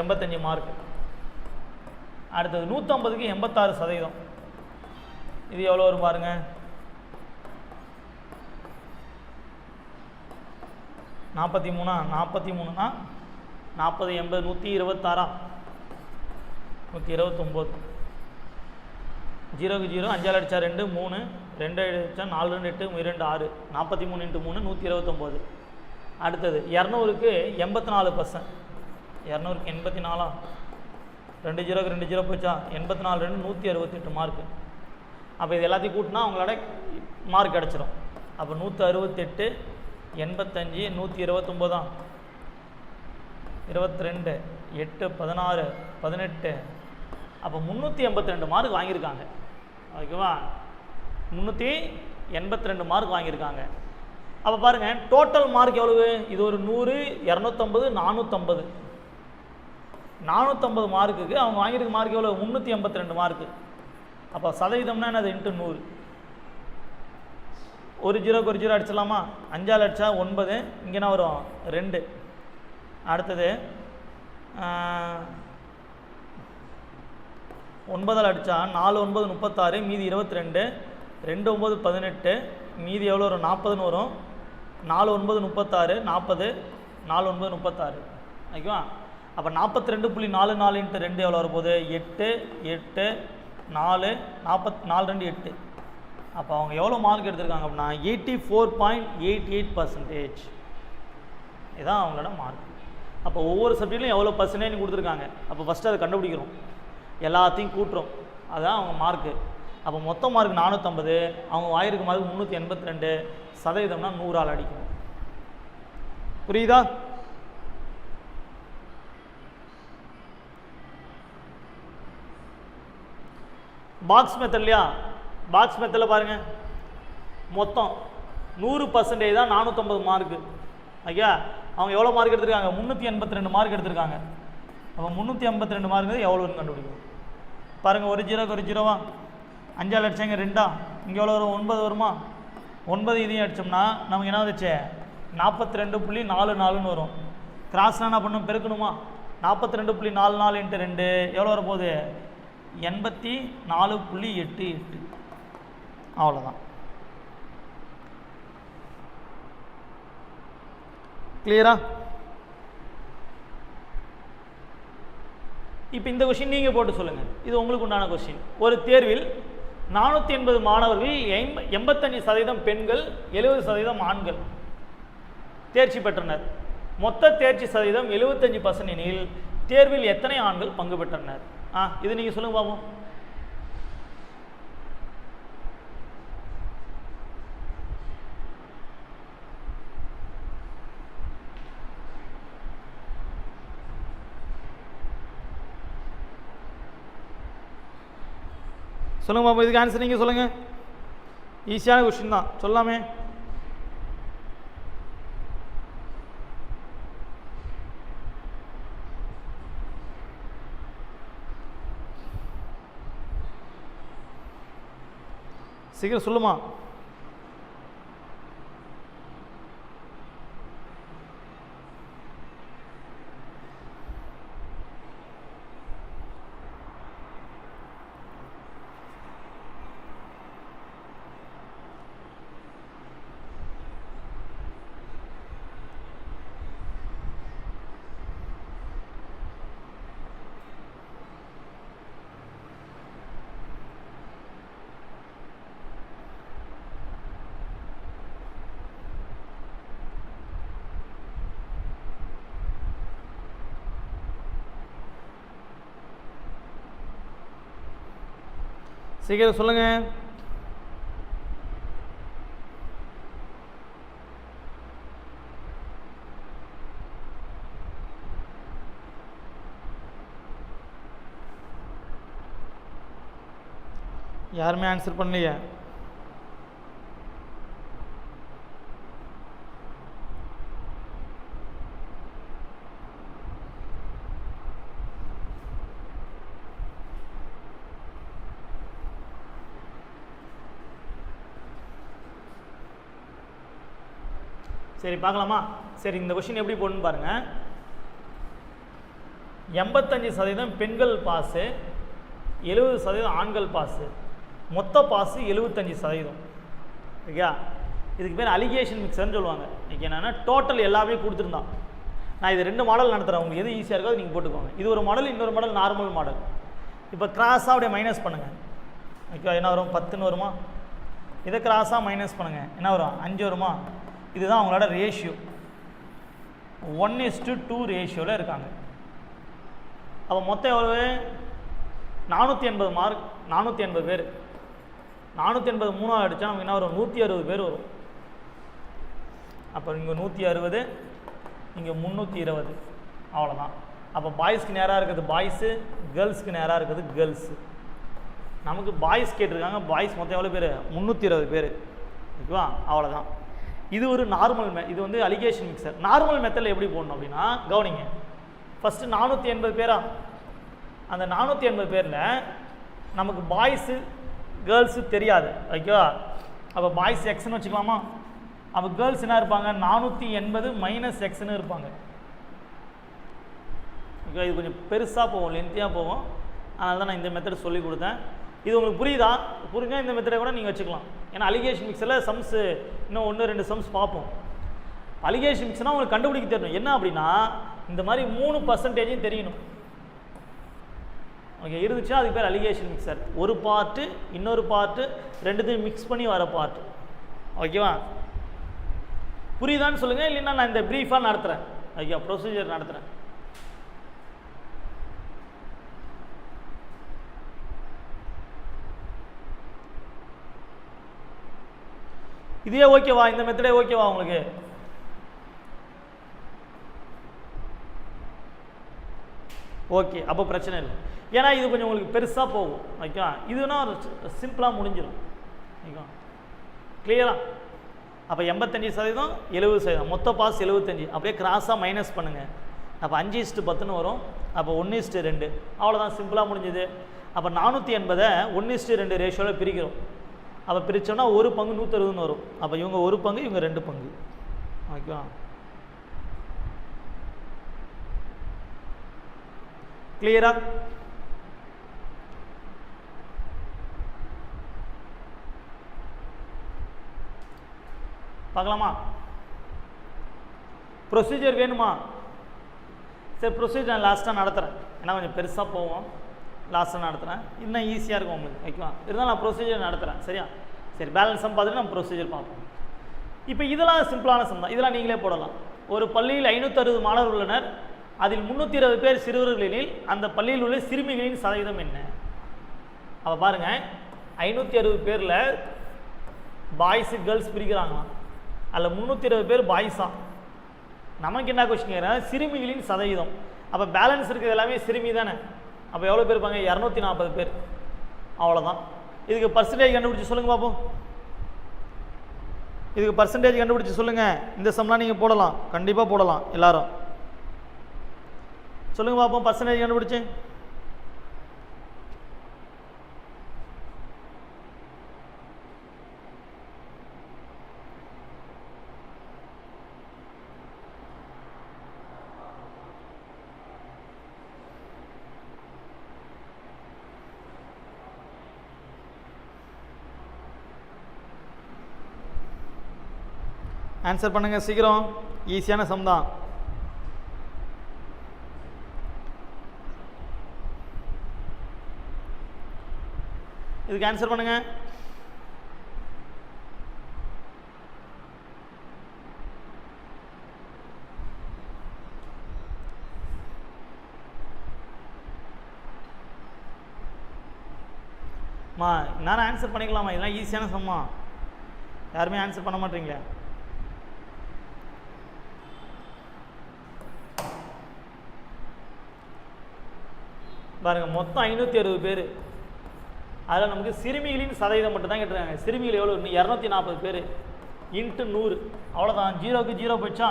85 மார்க். அடுத்தது 150க்கு 86%. இது எவ்வளோ வரும் பாருங்க? 43. 43னா 40, 80, 126, 129. 0க்கு 0, 5 அடிச்சா 2, 3, 2 அடிச்சா 4, 2, 8, 2, 6, 43 × 3, 129. அடுத்தது 200க்கு 84%. 200க்கு 84, 2 0க்கு 2 0 போச்சா? 84, 2, 168 மார்க்கு. அப்போ இது எல்லாத்தையும் கூட்டினா அவங்களோட மார்க் கிடச்சிரும். அப்போ 168, 85, 129, 22, 8, 16, 18. அப்போ 382 மார்க் வாங்கியிருக்காங்க. ஓகேவா? 382 மார்க் வாங்கியிருக்காங்க. அப்போ பாருங்கள், டோட்டல் மார்க் எவ்வளவு? இது ஒரு 100, 250, 450. 450 மார்க்குக்கு அவங்க வாங்கியிருக்க மார்க் எவ்வளோ? 382 மார்க்கு. அப்போ சதவீதம்னா என்னது? × 100. ஒரு 0க்கு ஒரு 0 அடிச்சிடலாமா? 5 அடிச்சா 9, இங்கே என்ன வரும்? 2. அடுத்தது 9 அடித்தா 4 9 36, மீதி 22, 2 9 18, மீதி எவ்வளோ வரும்? 40ன்னு வரும். 4 9 36, 40, 4 9 36. ஓகேவா? அப்போ 42.44 × 2 எவ்வளோ வரப்போகுது? 8, 8, 4, 44, 2, 8. அப்போ அவங்க எவ்வளோ மார்க் எடுத்திருக்காங்க அப்படின்னா 84.88%. இதுதான் அவங்களோட மார்க். அப்போ ஒவ்வொரு சப்ஜெக்ட்லையும் எவ்வளோ பர்சன்டேஜ் கொடுத்துருக்காங்க. அப்போ ஃபஸ்ட்டு அதை கண்டுபிடிக்கிறோம், எல்லாத்தையும் கூட்டுறோம், அதுதான் அவங்க மார்க்கு. அப்போ மொத்த மார்க் 450, அவங்க வாங்கியிருக்க மார்க் 382, சதவீதம்னா 100ஆல் அடிக்கணும். புரியுதா? பாக்ஸ் மெத்தட்லையா? பாக்ஸ் மெத்தடில் பாருங்கள், மொத்தம் 100% தான் 450 மார்க்கு. ஐயா, அவங்க எவ்வளோ மார்க் எடுத்திருக்காங்க? 382 மார்க் எடுத்திருக்காங்க. அப்போ 382 மார்க்கு எவ்வளோன்னு கண்டுபிடிக்கும். பாருங்கள், ஒரு 0க்கு ஒரு 0வா? 5 அடிச்சாங்க 2, இங்கே எவ்வளோ வரும்? 9 வருமா? 9 இதையும் அடித்தோம்னா நமக்கு என்ன வந்துச்சு? 42.44ன்னு வரும். கிராஸ்லாம் என்ன பண்ணணும்? பெருக்கணுமா? 42.44 × 2 எவ்வளோ வரப்போகுது? 84.88. அவ்வளோதான். கிளியரா? இப்போ இந்த கொஸ்டின் நீங்கள் போட்டு சொல்லுங்கள். இது உங்களுக்கு உண்டான கொஸ்டின். ஒரு தேர்வில் 480 மாணவர்கள் 85% பெண்கள், 70% ஆண்கள் தேர்ச்சி பெற்றனர். மொத்த தேர்ச்சி சதவீதம் 75% எனில் தேர்வில் எத்தனை ஆண்கள் பங்கு பெற்றனர்? இது நீங்கள் சொல்லுங்க பாப்போம். சொல்லுங்க பாப்போம். இதுக்கு ஆன்சர் நீங்கள் சொல்லுங்கள். ஈஸியான கொஸ்டின் தான், சொல்லாமே. சீக்கிரம் சொல்லுமா. சீக்கிரம் சொல்லுங்க. யாருமே ஆன்சர் பண்ணலையே. சரி பார்க்கலாமா. சரி, இந்த கொஸ்டின் எப்படி போடணும்னு பாருங்கள். 85% பெண்கள் பாஸு, 70% ஆண்கள் பாஸு, மொத்த பாஸு 75%. ஓகே, இதுக்கு பேர் அலிகேஷன் மிக்சர்னு சொல்லுவாங்க. இன்றைக்கி என்னென்னா டோட்டல் எல்லாமே கொடுத்துருந்தான். நான் இது 2 மாடல் நடத்துகிறேன், உங்களுக்கு எது ஈஸியாக இருக்கோ நீங்கள் போட்டுக்கோங்க. இது ஒரு மாடல், இன்னொரு மாடல் நார்மல் மாடல். இப்போ கிராஸாக அப்படியே மைனஸ் பண்ணுங்கள். ஓகே, என்ன வரும்? 10ன்னு வருமா? இதை கிராஸாக மைனஸ் பண்ணுங்கள், என்ன வரும்? 5 வருமா? இதுதான் அவங்களோட ரேஷியோ. 1:2 ரேஷியோவில் இருக்காங்க. அப்போ மொத்தம் எவ்வளவு? 480 மார்க், 480 பேர். 480 3 அடித்தா நமக்கு என்ன வரும்? 160 பேர் வரும். அப்போ இங்கே 160, இங்கே 320, அவ்வளோதான். அப்போ பாய்ஸ்க்கு நேராக இருக்குது பாய்ஸு, கேர்ள்ஸுக்கு நேராக இருக்குது கேர்ள்ஸு. நமக்கு பாய்ஸ் கேட்டிருக்காங்க. பாய்ஸ் மொத்தம் எவ்வளோ பேர்? 320 பேர். ஓகேவா? அவ்வளோதான். இது ஒரு நார்மல் இது வந்து அலிகேஷன் மிக்சர். நார்மல் மெத்தடில் எப்படி போடணும் அப்படின்னா, கவனிங்க. ஃபஸ்ட்டு 480 பேரா? அந்த 480 பேரில் நமக்கு பாய்ஸு கேர்ள்ஸு தெரியாது. ஓகேவா? அப்போ பாய்ஸ் எக்ஸ்ன்னு வச்சுக்கலாமா? அப்போ கேர்ள்ஸ் என்ன இருப்பாங்க? 480 மைனஸ் எக்ஸ்ன்னு இருப்பாங்க. ஓகே, இது கொஞ்சம் பெருசாக போகும், லென்த்தியாக போகும். அதனால தான் நான் இந்த மெத்தட் சொல்லி கொடுத்தேன். இது உங்களுக்கு புரியுதா? புரிஞ்சா இந்த மெத்தடை கூட நீங்கள் வச்சுக்கலாம். ஏன்னா அலிகேஷன் மிக்சரில் சம்ஸு இன்னும் 1-2 சம்ஸ் பார்ப்போம். அலிகேஷன் மிக்சர்னால் உங்களுக்கு கண்டுபிடிக்க தெரியணும். என்ன அப்படின்னா, இந்த மாதிரி 3% தெரியணும். ஓகே, இருந்துச்சுன்னா அதுக்கு பேர் அலிகேஷன் மிக்சர். ஒரு பார்ட்டு இன்னொரு பார்ட்டு ரெண்டுத்தையும் மிக்ஸ் பண்ணி வர பார்ட்டு. ஓகேவா? புரியுதான்னு சொல்லுங்கள், இல்லைன்னா நான் இந்த ப்ரீஃபாக நடத்துகிறேன். ஓகே, ப்ரொசீஜர் நடத்துகிறேன். இதே ஓகேவா? இந்த மெத்தடே ஓகேவா உங்களுக்கு? ஓகே, அப்போ பிரச்சனை இல்லை. ஏன்னா இது கொஞ்சம் உங்களுக்கு பெருசாக போகும். ஓகேவா? இதுனா சிம்பிளாக முடிஞ்சிடும். ஓகேவா? கிளியரா? அப்போ 85%, 70%, மொத்த பாஸ் 75. அப்படியே கிராஸாக மைனஸ் பண்ணுங்கள். அப்போ 5:10 வரும். அப்போ 1:2. அவ்வளோதான், சிம்பிளாக முடிஞ்சுது. அப்போ 480 1:2 ரேஷியோவில் பிரிக்கிறோம். அப்போ பிரித்தோம்னா ஒரு பங்கு 160 வரும். அப்போ இவங்க ஒரு பங்கு, இவங்க 2 பங்கு. ஓகேவா? கிளியரா? பார்க்கலாமா? ப்ரொசீஜர் வேணுமா? சரி, ப்ரொசீஜர் நான் லாஸ்ட்டாக நடத்துகிறேன். ஏன்னா கொஞ்சம் பெருசாக போவோம். லாஸ்ட்டாக நடத்துகிறேன், இன்னும் ஈஸியாக இருக்கும் உங்களுக்கு. ஓகேவா? இருந்தாலும் நான் ப்ரொசீஜர் நடத்துகிறேன். சரியா? சரி, பேலன்ஸ் சம் பார்த்துட்டு நம்ம ப்ரொசீஜர் பார்ப்போம். இப்போ இதெல்லாம் சிம்பிளான சம் தான். இதெல்லாம் நீங்களே போடலாம். ஒரு பள்ளியில் 560 மாணவர்கள் உள்ளனர். அதில் 320 பேர் சிறுவர்கள் எனில் அந்த பள்ளியில் உள்ள சிறுமிகளின் சதவீதம் என்ன? அப்போ பாருங்கள், 560 பேரில் பாய்ஸு கேர்ள்ஸ் பிரிக்கிறாங்களாம். அதில் 320 பேர் பாய்ஸா. நமக்கு என்ன கொஸ்டின் கேட்குறேன்? சிறுமிகளின் சதவீதம். அப்போ பேலன்ஸ் இருக்கிறது எல்லாமே சிறுமி தானே. அப்போ எவ்வளோ பேர் இருப்பாங்க? 240 பேர். அவ்வளோதான். இதுக்கு பர்சன்டேஜ் கண்டுபிடிச்சி சொல்லுங்கள் பார்ப்போம். இதுக்கு பர்சன்டேஜ் கண்டுபிடிச்சி சொல்லுங்கள். இந்த சம்லாம் நீங்கள் போடலாம், கண்டிப்பாக போடலாம். எல்லாரும் சொல்லுங்கள் பார்ப்போம், பர்சன்டேஜ் கண்டுபிடிச்சி. ஆன்சர் பண்ணுங்க சீக்கிரம், ஈஸியான சம் தான். இதுக்கு ஆன்சர் பண்ணுங்க. மா நான் ஆன்சர் பண்ணிக்கலாமா? இதெல்லாம் ஈஸியான சம்மா, யாருமே ஆன்சர் பண்ண மாட்டீங்களா? பாருங்க, மொத்தம் 560 பேர். அதில் நமக்கு சிறுமிகளின் சதவீதம் மட்டும் தான் கேட்டிருக்காங்க. சிறுமிகள் எவ்வளோ? 240 பேர் இன்ட்டு 100, அவ்வளோதான். 0க்கு 0 போச்சா?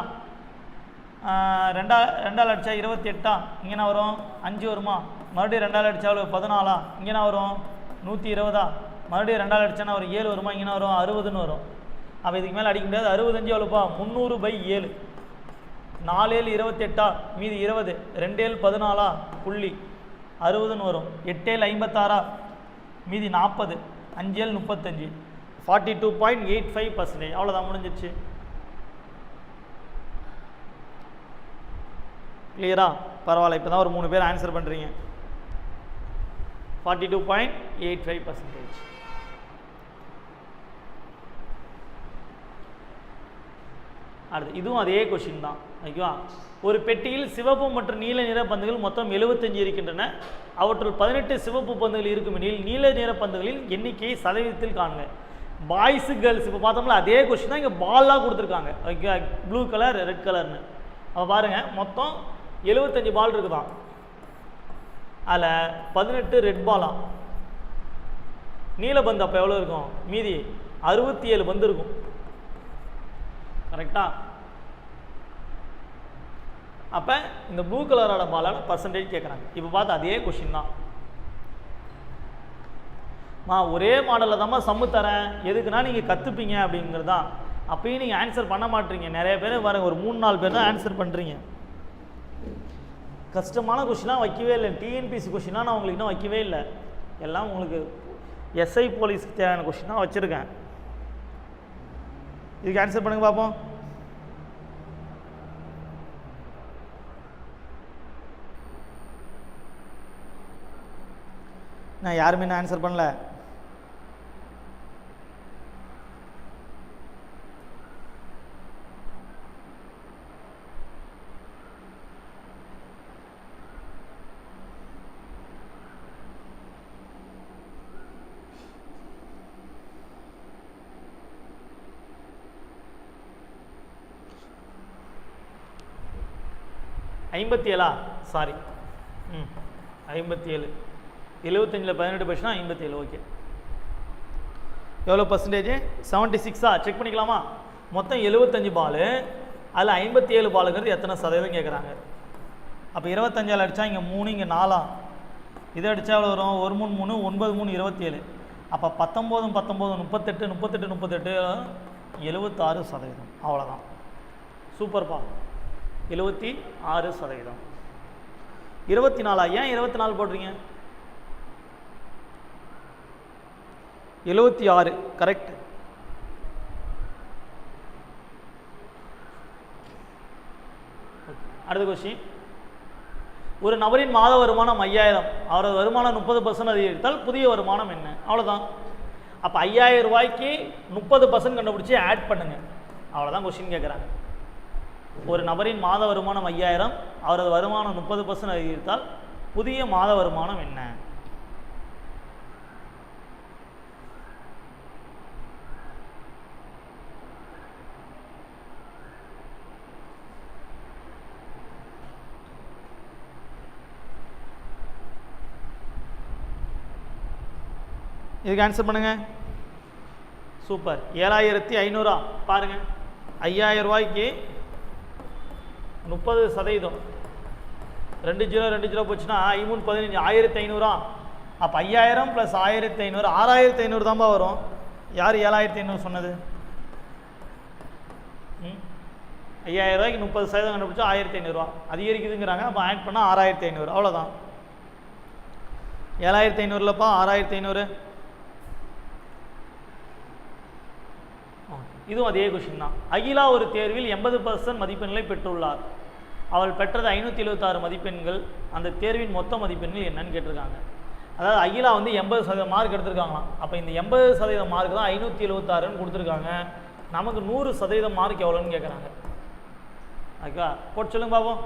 2ஆல் அடித்தா 28, இங்கே என்ன வரும்? 5 வருமா? மறுபடியும் 2ஆல் அடித்தா எவ்வளோ? 14. இங்கே என்ன வரும்? 120. மறுபடியும் 2ஆல் அடித்தானா ஒரு 7 வருமா? இங்கே வரும் 60ன்னு வரும். அப்போ இதுக்கு மேலே அடிக்க முடியாது. 65 எவ்வளோப்பா? 300/7. 4 7 28, மீதி 20, 2 7 14 புள்ளி 60ன்னு வரும். 8 7 56, மீதி 40, 5 7 35, 42.85%. அவ்வளோதான், முடிஞ்சிடுச்சு. கிளியரா? பரவாயில்ல, இப்போ தான் ஒரு 3 பேர் ஆன்சர் பண்ணுறீங்க. 42.85%. அடுத்து இதுவும் அதே கொஷின் தான். ஓகேவா? ஒரு பெட்டியில் சிவப்பு மற்றும் நீல நிற பந்துகள் மொத்தம் 75 இருக்கின்றன. அவற்றுள் 18 சிவப்பு பந்துகள் இருக்கும் எனில் நீல நிற பந்துகளின் எண்ணிக்கையை சதவீதத்தில் காணுங்க. பாய்ஸு கேர்ள்ஸ் இப்போ பார்த்தோம்ல அதே கொஷின் தான். இங்கே பால்லாம் கொடுத்துருக்காங்க. ஓகே, ப்ளூ கலர் ரெட் கலர்னு. அப்போ பாருங்கள், மொத்தம் 75 பால் இருக்குதான். அதில் 18 ரெட் பாலாம். நீல பந்து அப்போ எவ்வளோ இருக்கும்? மீதி 67 பந்து இருக்கும். கரெக்டா? அப்போ இந்த ப்ளூ கலரோட பாலான பர்சன்டேஜ் கேட்குறாங்க. இப்போ பார்த்து அதே கொஷின் தான். ஒரே மாடலில் தான்மா சம்மு தரேன், எதுக்குன்னா நீங்கள் கற்றுப்பீங்க அப்படிங்கிறது தான். அப்பயும் நீங்கள் ஆன்சர் பண்ண மாட்டீங்க. நிறைய பேர் பாருங்க, ஒரு 3-4 பேர் தான் ஆன்சர் பண்ணுறீங்க. கஷ்டமான கொஷினாக வைக்கவே இல்லை. டிஎன்பிசி கொஷினாக நான் உங்களுக்கு இன்னும் வைக்கவே இல்லை. எல்லாம் உங்களுக்கு எஸ்ஐ போலீஸ்க்கு தேவையான கொஷின் தான் வச்சுருக்கேன். இதுக்கு ஆன்சர் பண்ணுங்க பார்ப்போம். நான் யாருமே நான் ஆன்சர் பண்ணல. சாரி 57. 75ல் 18 போச்சுன்னா 57. ஓகே, எவ்வளோ பர்சன்டேஜ்? 76. செக் பண்ணிக்கலாமா? மொத்தம் 75 பால், அதில் 57 பாலுங்கிறது எத்தனை சதவீதம் கேட்குறாங்க. அப்போ 25ஆல் அடித்தா இங்கே 3, இங்கே 4. இதை அடித்தா எவ்வளோ வரும்? 1 3 3, 9 3 27. அப்போ 19 19 38 38 38 76%. அவ்வளோதான். சூப்பர்ப்பா, 76%. 24. ஏன் 24 போடுறீங்க? 76 கரெக்ட். அடுத்த கொஸ்டின். ஒரு நபரின் மாத வருமானம் 5000, அவரது வருமானம் 30% அதிகரித்தால் புதிய வருமானம் என்ன? அவ்வளோதான். அப்போ 5000 ரூபாய்க்கு 30% கண்டுபிடிச்சி ஆட் பண்ணுங்க. அவ்வளோதான் கொஸ்டின் கேட்குறாங்க. ஒரு நபரின் மாத வருமானம் 5000, அவரது வருமானம் 30% அதிகரித்தால் புதிய மாத வருமானம் என்ன? இதுக்கு ஆன்சர் பண்ணுங்க. சூப்பர். 7500. பாருங்க, 5000 ரூபாய்க்கு 30%. 2 0 2 0 போச்சுன்னா 3 15, 1500. அப்போ 5000 + 1500 6500 தான்ப்பா வரும். யார் 7500 சொன்னது? 5000 ரூபாய்க்கு 30% கண்டுபிடிச்சா 1500 ரூபா அதிகரிக்குதுங்கிறாங்க. அப்போ ஆட் பண்ணால் 6500. அவ்வளோதான். 7500 இல்லைப்பா, 6500. ஓகே, இதுவும் அதே கொஷின் தான். அகிலா ஒரு தேர்வில் 80% மதிப்பெண்களை பெற்றுள்ளார். அவள் பெற்றது 576 மதிப்பெண்கள். அந்த தேர்வின் மொத்த மதிப்பெண்கள் என்னன்னு கேட்டிருக்காங்க. அதாவது அகிலா வந்து 80% மார்க் எடுத்திருக்காங்களாம். அப்போ இந்த 80% மார்க் தான் 576ன்னு கொடுத்துருக்காங்க. நமக்கு 100% மார்க் எவ்வளோன்னு கேட்குறாங்க. ஓகேவா? போட்டு சொல்லுங்க பாப்போம்.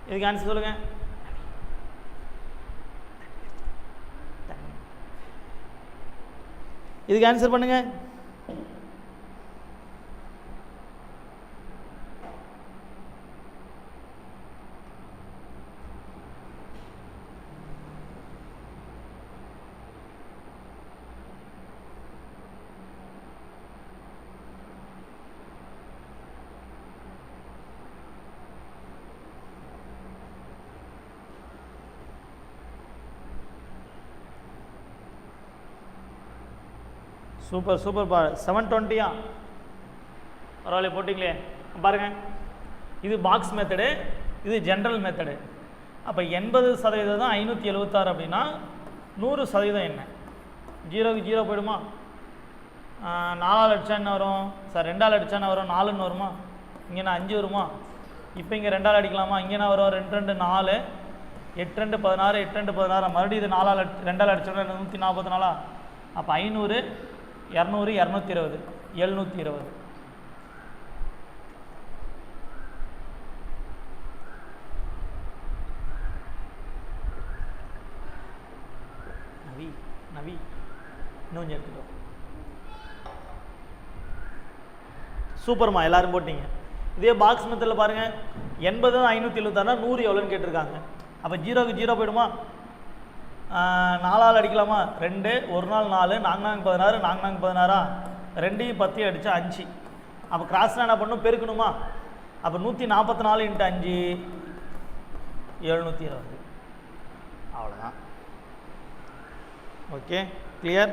இதுக்கு ஆன்சர் சொல்லுங்க. இதுக்கு ஆன்சர் பண்ணுங்க. சூப்பர் சூப்பர் பா. 720 பரவாயில்ல, போட்டிங்களே. பாருங்கள், இது பாக்ஸ் மெத்தடு, இது ஜென்ரல் மெத்தடு. அப்போ 80% தான் 576 அப்படின்னா 100% என்ன? 0க்கு 0 போயிடுமா? 4ஆல் அடித்தா என்ன வரும் சார்? 2ஆல் அடித்தா என்ன வரும்? 4ன்னு வருமா? இங்கே நான் 5 வருமா? இப்போ இங்கே 2ஆல் அடிக்கலாமா? இங்கே என்ன வரும்? 2 2 4, 8 2 16, 8 2 16. மறுபடியும் இது 2ஆல் அடிச்சோன்னா 144. அப்போ 500, 200, 220, 720. நவி இன்னும் எடுத்துக்கோ. சூப்பர்மா, எல்லாரும் போட்டிங்க. இதே பாக்ஸ் மெத்தடில் பாருங்கள், 80 576 100 எவ்வளோன்னு கேட்டிருக்காங்க. அப்போ 0க்கு 0 போயிடுமா? 4ஆல் அடிக்கலாமா? 2, 1 நாள் 4, 4 16, 4 16. 2 10 அடித்தா 5. அப்போ கிராஸ்னால் என்ன பண்ணணும்? பெருக்கணுமா? அப்போ 144 × 5 720. அவ்வளோதான். Okay, clear?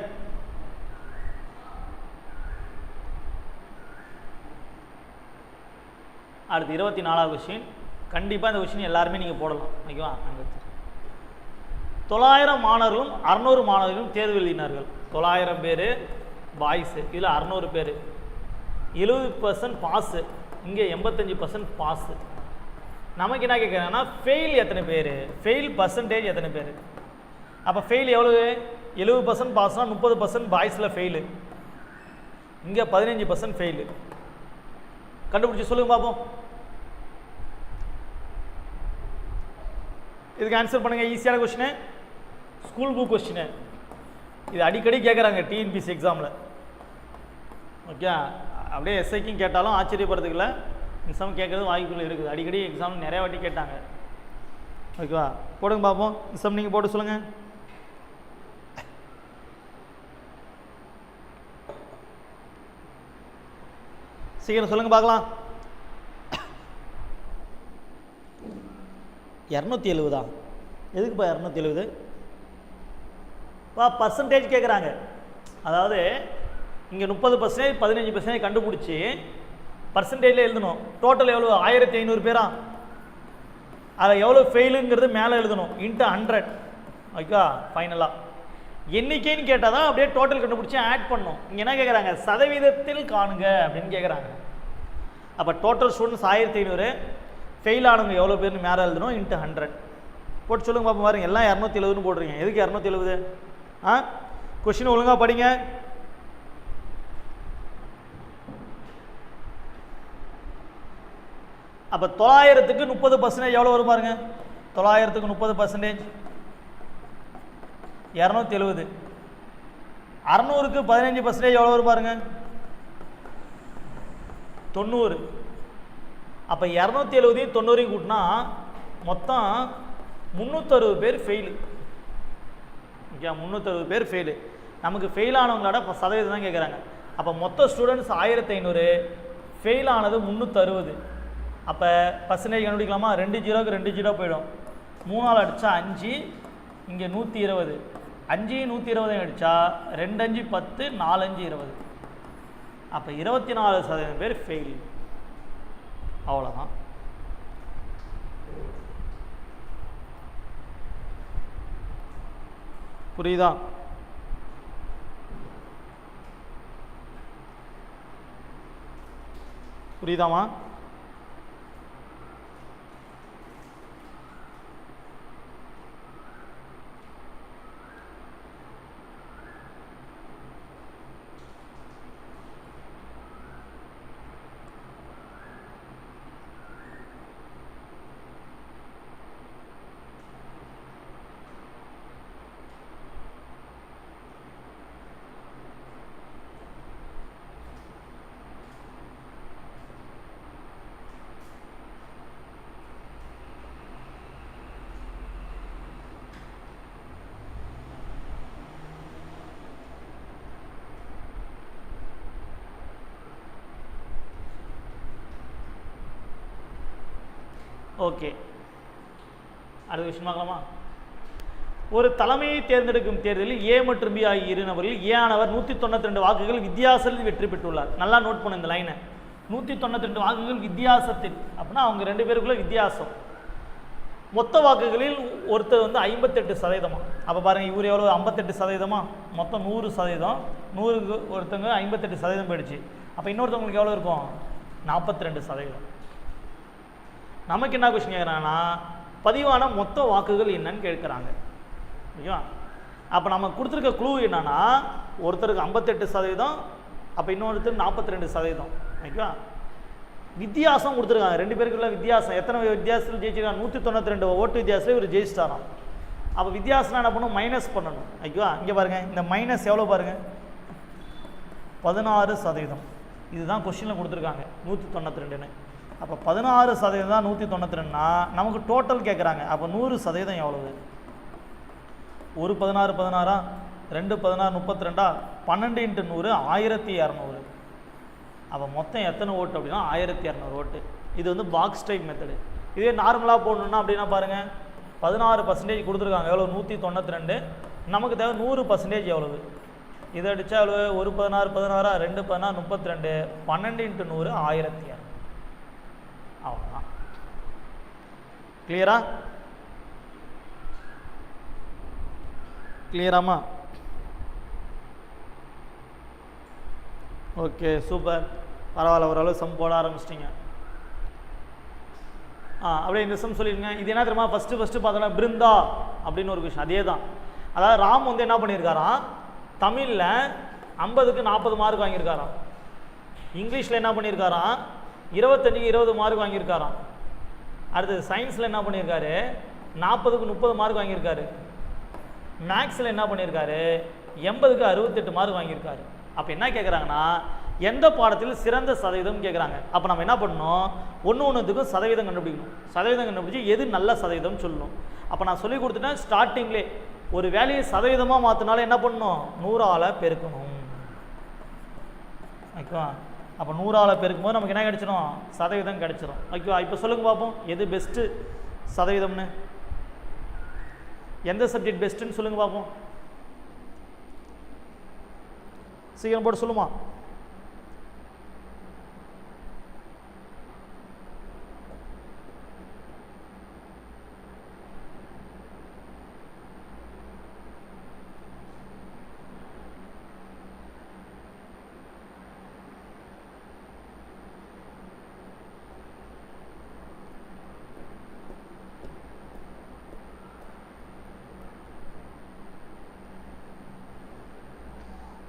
அடுத்து 24வது கொஸ்டின். கண்டிப்பாக இந்த கொஸ்டின் எல்லாருமே நீங்கள் போடலாம். ஓகேவா? 900 மாணவர்களும் 600 மாணவர்களும் தேர்வு எழுதினார்கள். 900 பேர் பாய்ஸு, இதில் 600 பேர். 70% பாஸு, இங்கே 85% பாஸு. நமக்கு என்ன கேட்குறாங்கன்னா, ஃபெயில் எத்தனை பேர்? ஃபெயில் பர்சன்டேஜ் எத்தனை பேர்? அப்போ ஃபெயில் எவ்வளவு? 70% பாஸ்னால் 30% பாய்ஸில் ஃபெயிலு, இங்கே 15% ஃபெயிலு. கண்டுபிடிச்சி சொல்லுங்க பார்ப்போம். இதுக்கு ஆன்சர் பண்ணுங்கள். ஈஸியான கொஸ்டின், ஸ்கூல் புக் கொஸ்டின். இது அடிக்கடி கேட்குறாங்க டிஎன்பிசி எக்ஸாமில். ஓகே, அப்படியே எஸ்ஐக்கும் கேட்டாலும் ஆச்சரியப்படுறதுக்கு இல்லை, எக்ஸாம் கேட்குறது வாய்ப்புகள் இருக்குது. அடிக்கடி எக்ஸாம் நிறையா வாட்டி கேட்டாங்க. ஓகேவா? போடுங்க பார்ப்போம். எக்ஸாம் நீங்கள் போட்டு சொல்லுங்கள். சீக்கிரம் சொல்லுங்கள் பார்க்கலாம். 270. எதுக்குப்பா 270? பர்சன்டேஜ் கேட்குறாங்க. அதாவது இங்கே 30%, 15% கண்டுபிடிச்சி பர்சன்டேஜில் எழுதணும். டோட்டல் எவ்வளோ? 1500 பேரா? அதில் எவ்வளோ ஃபெயிலுங்கிறது மேலே எழுதணும், இன்ட்டு 100. ஓகேவா? ஃபைனலாக எண்ணிக்கைன்னு கேட்டால் தான் அப்படியே டோட்டல் கண்டுபிடிச்சி ஆட் பண்ணணும். இங்கே என்ன கேட்குறாங்க? சதவீதத்தில் காணுங்க அப்படின்னு கேட்குறாங்க. அப்போ டோட்டல் ஸ்டூடெண்ட்ஸ் 1500, ஃபெயில் ஆனவங்க எவ்வளோ பேர்னு மேலே எழுதணும், இன்ட்டு 100 போட்டு சொல்லுங்க பார்ப்போம். பாருங்க, எல்லாம் 270ன்னு போடுறீங்க. எதுக்கு 270? கொஸ்டின் ஒழுங்காக படிங்க. அப்போ 900க்கு 30% எவ்வளோ வரும் பாருங்க? 900க்கு 30% 270. 600க்கு 15% எவ்வளோ வரும் பாருங்க? 90. அப்போ 270 90 கூட்டினா மொத்தம் 360 பேர் ஃபெயிலு. ஓகே, 360 பேர் ஃபெயிலு. நமக்கு ஃபெயில் ஆனவங்களோட சதவீதம் தான் கேட்குறாங்க. அப்போ மொத்த ஸ்டூடெண்ட்ஸ் 1500, ஃபெயில் ஆனது 360. அப்போ பர்சன்டேஜ் கண்டுபிடிக்கலாமா? 2 0க்கு 2 0 போயிடும். 3ஆல் அடித்தா 5, இங்கே 120. 5 120 அடித்தா 2 5 10, 4 5 20. அப்போ 24% பேர் ஃபெயில். அவ்வளோதான். புரியுதா? புரியுதாமா? ஓகே, அடுத்த விஷயம் பார்க்கலாமா? ஒரு தலைமையை தேர்ந்தெடுக்கும் தேர்தலில் ஏ மற்றும் பி ஆகிய இரு நபர்கள் ஏ ஆனவர் 192 வாக்குகள் வித்தியாசத்தில் வெற்றி பெற்றுள்ளார். நல்லா நோட் பண்ண இந்த லைனை, 192 வாக்குகள் வித்தியாசத்தில் அப்படின்னா அவங்க 2 பேருக்குள்ள வித்தியாசம். மொத்த வாக்குகளில் ஒருத்தர் வந்து 58%. அப்போ பாருங்கள், இவர் எவ்வளோ 58%, மொத்தம் 100%. 100க்கு ஒருத்தவங்க 58% போயிடுச்சு. அப்போ இன்னொருத்தவங்களுக்கு எவ்வளோ இருக்கும்? 42%. நமக்கு என்ன கொஸ்டின் கேட்குறாங்கன்னா, பதிவான மொத்த வாக்குகள் என்னன்னு கேட்குறாங்க. ஓகேவா? அப்போ நம்ம கொடுத்துருக்க க்ளூ என்னன்னா, ஒருத்தருக்கு 58%, அப்போ இன்னொருத்தருக்கு 42%. ஓகேவா? வித்தியாசம் கொடுத்துருக்காங்க, 2 பேருக்குள்ள வித்தியாசம். எத்தனை வித்தியாசத்தில் ஜெயிச்சிருக்காங்க? 192 ஓட்டு வித்தியாசத்தில் இவர் ஜெயிச்சிட்டாராம். அப்போ வித்தியாசம் என்ன பண்ணணும்? மைனஸ் பண்ணணும். ஓகேவா? இங்கே பாருங்கள், இந்த மைனஸ் எவ்வளோ பாருங்கள், 16%. இதுதான் கொஸ்டினில் கொடுத்துருக்காங்க 192ன்னு. அப்போ 16% தான் 192னா நமக்கு டோட்டல் கேட்குறாங்க. அப்போ 100% எவ்வளவு? ஒரு 16 16, 2 16 32, 12 × 100 1200. அப்போ மொத்தம் எத்தனை ஓட்டு அப்படின்னா 1200 ஓட்டு. இது வந்து பாக்ஸ் டைப் மெத்தடு. இதே நார்மலாக போடணுன்னா அப்படின்னா பாருங்கள், 16% கொடுத்துருக்காங்க. எவ்வளோ? 192. நமக்கு தேவை 100% எவ்வளவு? இதை அடித்தா எவ்வளோ? ஒரு 16 16, 2 16 32, 12 × 100 1200. அவ்வளோதான். கிளியரா? கிளியராமா? ஓகே, சூப்பர், பரவாயில்ல, ஓரளவு சம் போட ஆரம்பிச்சிட்டிங்க. அப்படியே இந்த சம் சொல்லிடுங்க. இது என்ன தெரியுமா? ஃபஸ்ட்டு பார்த்தோன்னா பிருந்தா அப்படின்னு ஒரு விஷயம். அதே தான். அதாவது ராம் வந்து என்ன பண்ணியிருக்காராம், தமிழில் 50க்கு 40 மார்க் வாங்கியிருக்காராம். இங்கிலீஷில் என்ன பண்ணியிருக்காராம், 25க்கு 20 மார்க் வாங்கியிருக்காராம். அடுத்தது சயின்ஸில் என்ன பண்ணியிருக்காரு, 40க்கு 30 மார்க் வாங்கியிருக்காரு. மேக்ஸில் என்ன பண்ணியிருக்காரு, 80க்கு 68 மார்க் வாங்கியிருக்காரு. அப்போ என்ன கேட்குறாங்கன்னா, எந்த பாடத்தில் சிறந்த சதவீதம் கேட்குறாங்க. அப்போ நம்ம என்ன பண்ணணும், ஒன்றுத்துக்கும் சதவீதம் கண்டுபிடிக்கணும். சதவீதம் கண்டுபிடிச்சி எது நல்ல சதவீதம் சொல்லணும். அப்போ நான் சொல்லி கொடுத்துட்டேன் ஸ்டார்டிங்லே, ஒரு வேலையை சதவீதமாக மாற்றினாலும் என்ன பண்ணணும், 100ஆல் பெருக்கணும். ஓகேவா? அப்போ 100ஆல் பெருக்கும்போது நமக்கு என்ன கிடச்சிடும், சதவீதம் கிடச்சிடும். ஓகேவா? இப்போ சொல்லுங்கள் பார்ப்போம், எது பெஸ்ட்டு சதவீதம்னு, எந்த சப்ஜெக்ட் பெஸ்ட்டுன்னு சொல்லுங்கள் பார்ப்போம். சீக்கிரம் போட்டு சொல்லுமா.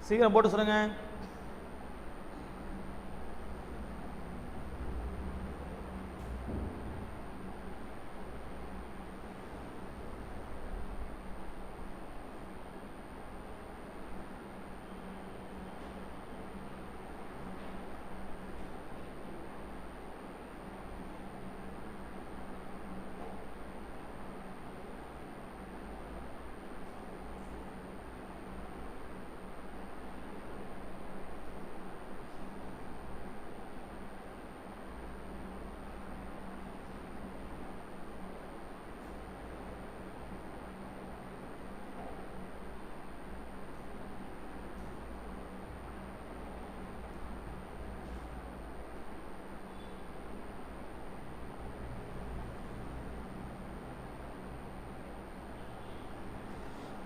சீக்கிரம் போட்டு சொல்லுங்க.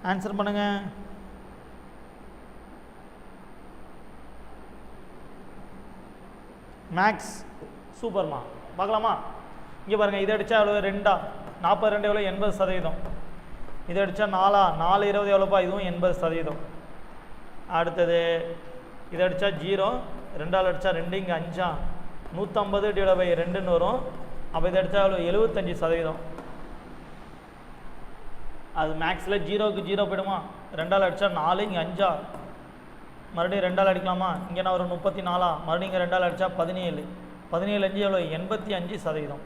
ஆன்சர் பண்ணுங்க. மேக்ஸ் சூப்பர்மா. பார்க்கலாமா? இங்கே பாருங்கள், இதை அடித்தா எவ்வளோ? 2 42 எவ்வளோ? 80%. இதை அடித்தா 4 4 20 எவ்வளோப்பா? இதுவும் 80%. அடுத்தது இதை அடித்தா 0, 2 அடித்தா 2, இங்கே 5 150/2ன்னு வரும். அப்போ இதை அடித்தா எவ்வளோ? 75%. அது மேக்ஸில் 0க்கு 0 போய்டுமா? 2 அடித்தா 4, இங்கே 5 மறுபடியும் 2 அடிக்கலாமா? இங்கே என்ன வரும்? 34. மறுபடியும் இங்கே 2 அடித்தா 17 17 5 எவ்வளோ? 85%.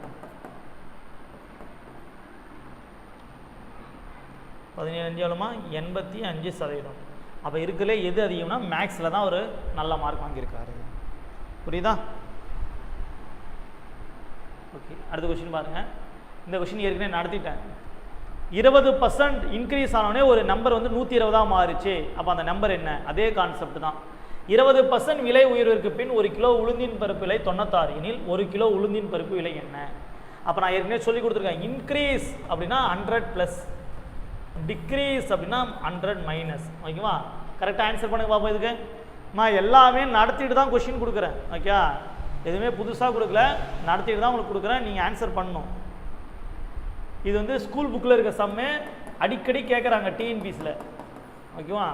17 5 எவ்வளோமா? 85%. அப்போ இருக்குல்ல எது அதிகம்னா மேக்ஸில் தான் ஒரு நல்ல மார்க் வாங்கியிருக்காரு. புரியுதா? ஓகே, அடுத்த கொஸ்டின் பாருங்கள். இந்த கொஸ்டின் ஏற்கனவே நடத்திட்டேன். 20% இன்க்ரீஸ் ஆனோடனே ஒரு நம்பர் வந்து 120 மாறிச்சு. அப்போ அந்த நம்பர் என்ன? அதே கான்செப்ட் தான். 20% விலை உயர்விற்கு பின் 1 கிலோ உளுந்தின் பருப்பு விலை 96 எனில் 1 கிலோ உளுந்தின் பருப்பு விலை என்ன? அப்போ நான் ஏற்கனவே சொல்லி கொடுத்துருக்கேன். இன்க்ரீஸ் அப்படின்னா 100 ப்ளஸ், டிக்ரீஸ் அப்படின்னா 100 மைனஸ். ஓகேவா? கரெக்டாக ஆன்சர் பண்ணுங்க பாப்போம். இதுக்கு நான் எல்லாமே நடத்திட்டு தான் கொஸ்டின் கொடுக்குறேன். ஓகே, எதுவுமே புதுசாக கொடுக்கல, நடத்திட்டு தான் உங்களுக்கு கொடுக்குறேன். நீங்கள் ஆன்சர் பண்ணணும். இது வந்து ஸ்கூல் புக்கில் இருக்க சம்மே அடிக்கடி கேட்குறாங்க டிஎன்பிசியில். ஓகேவா?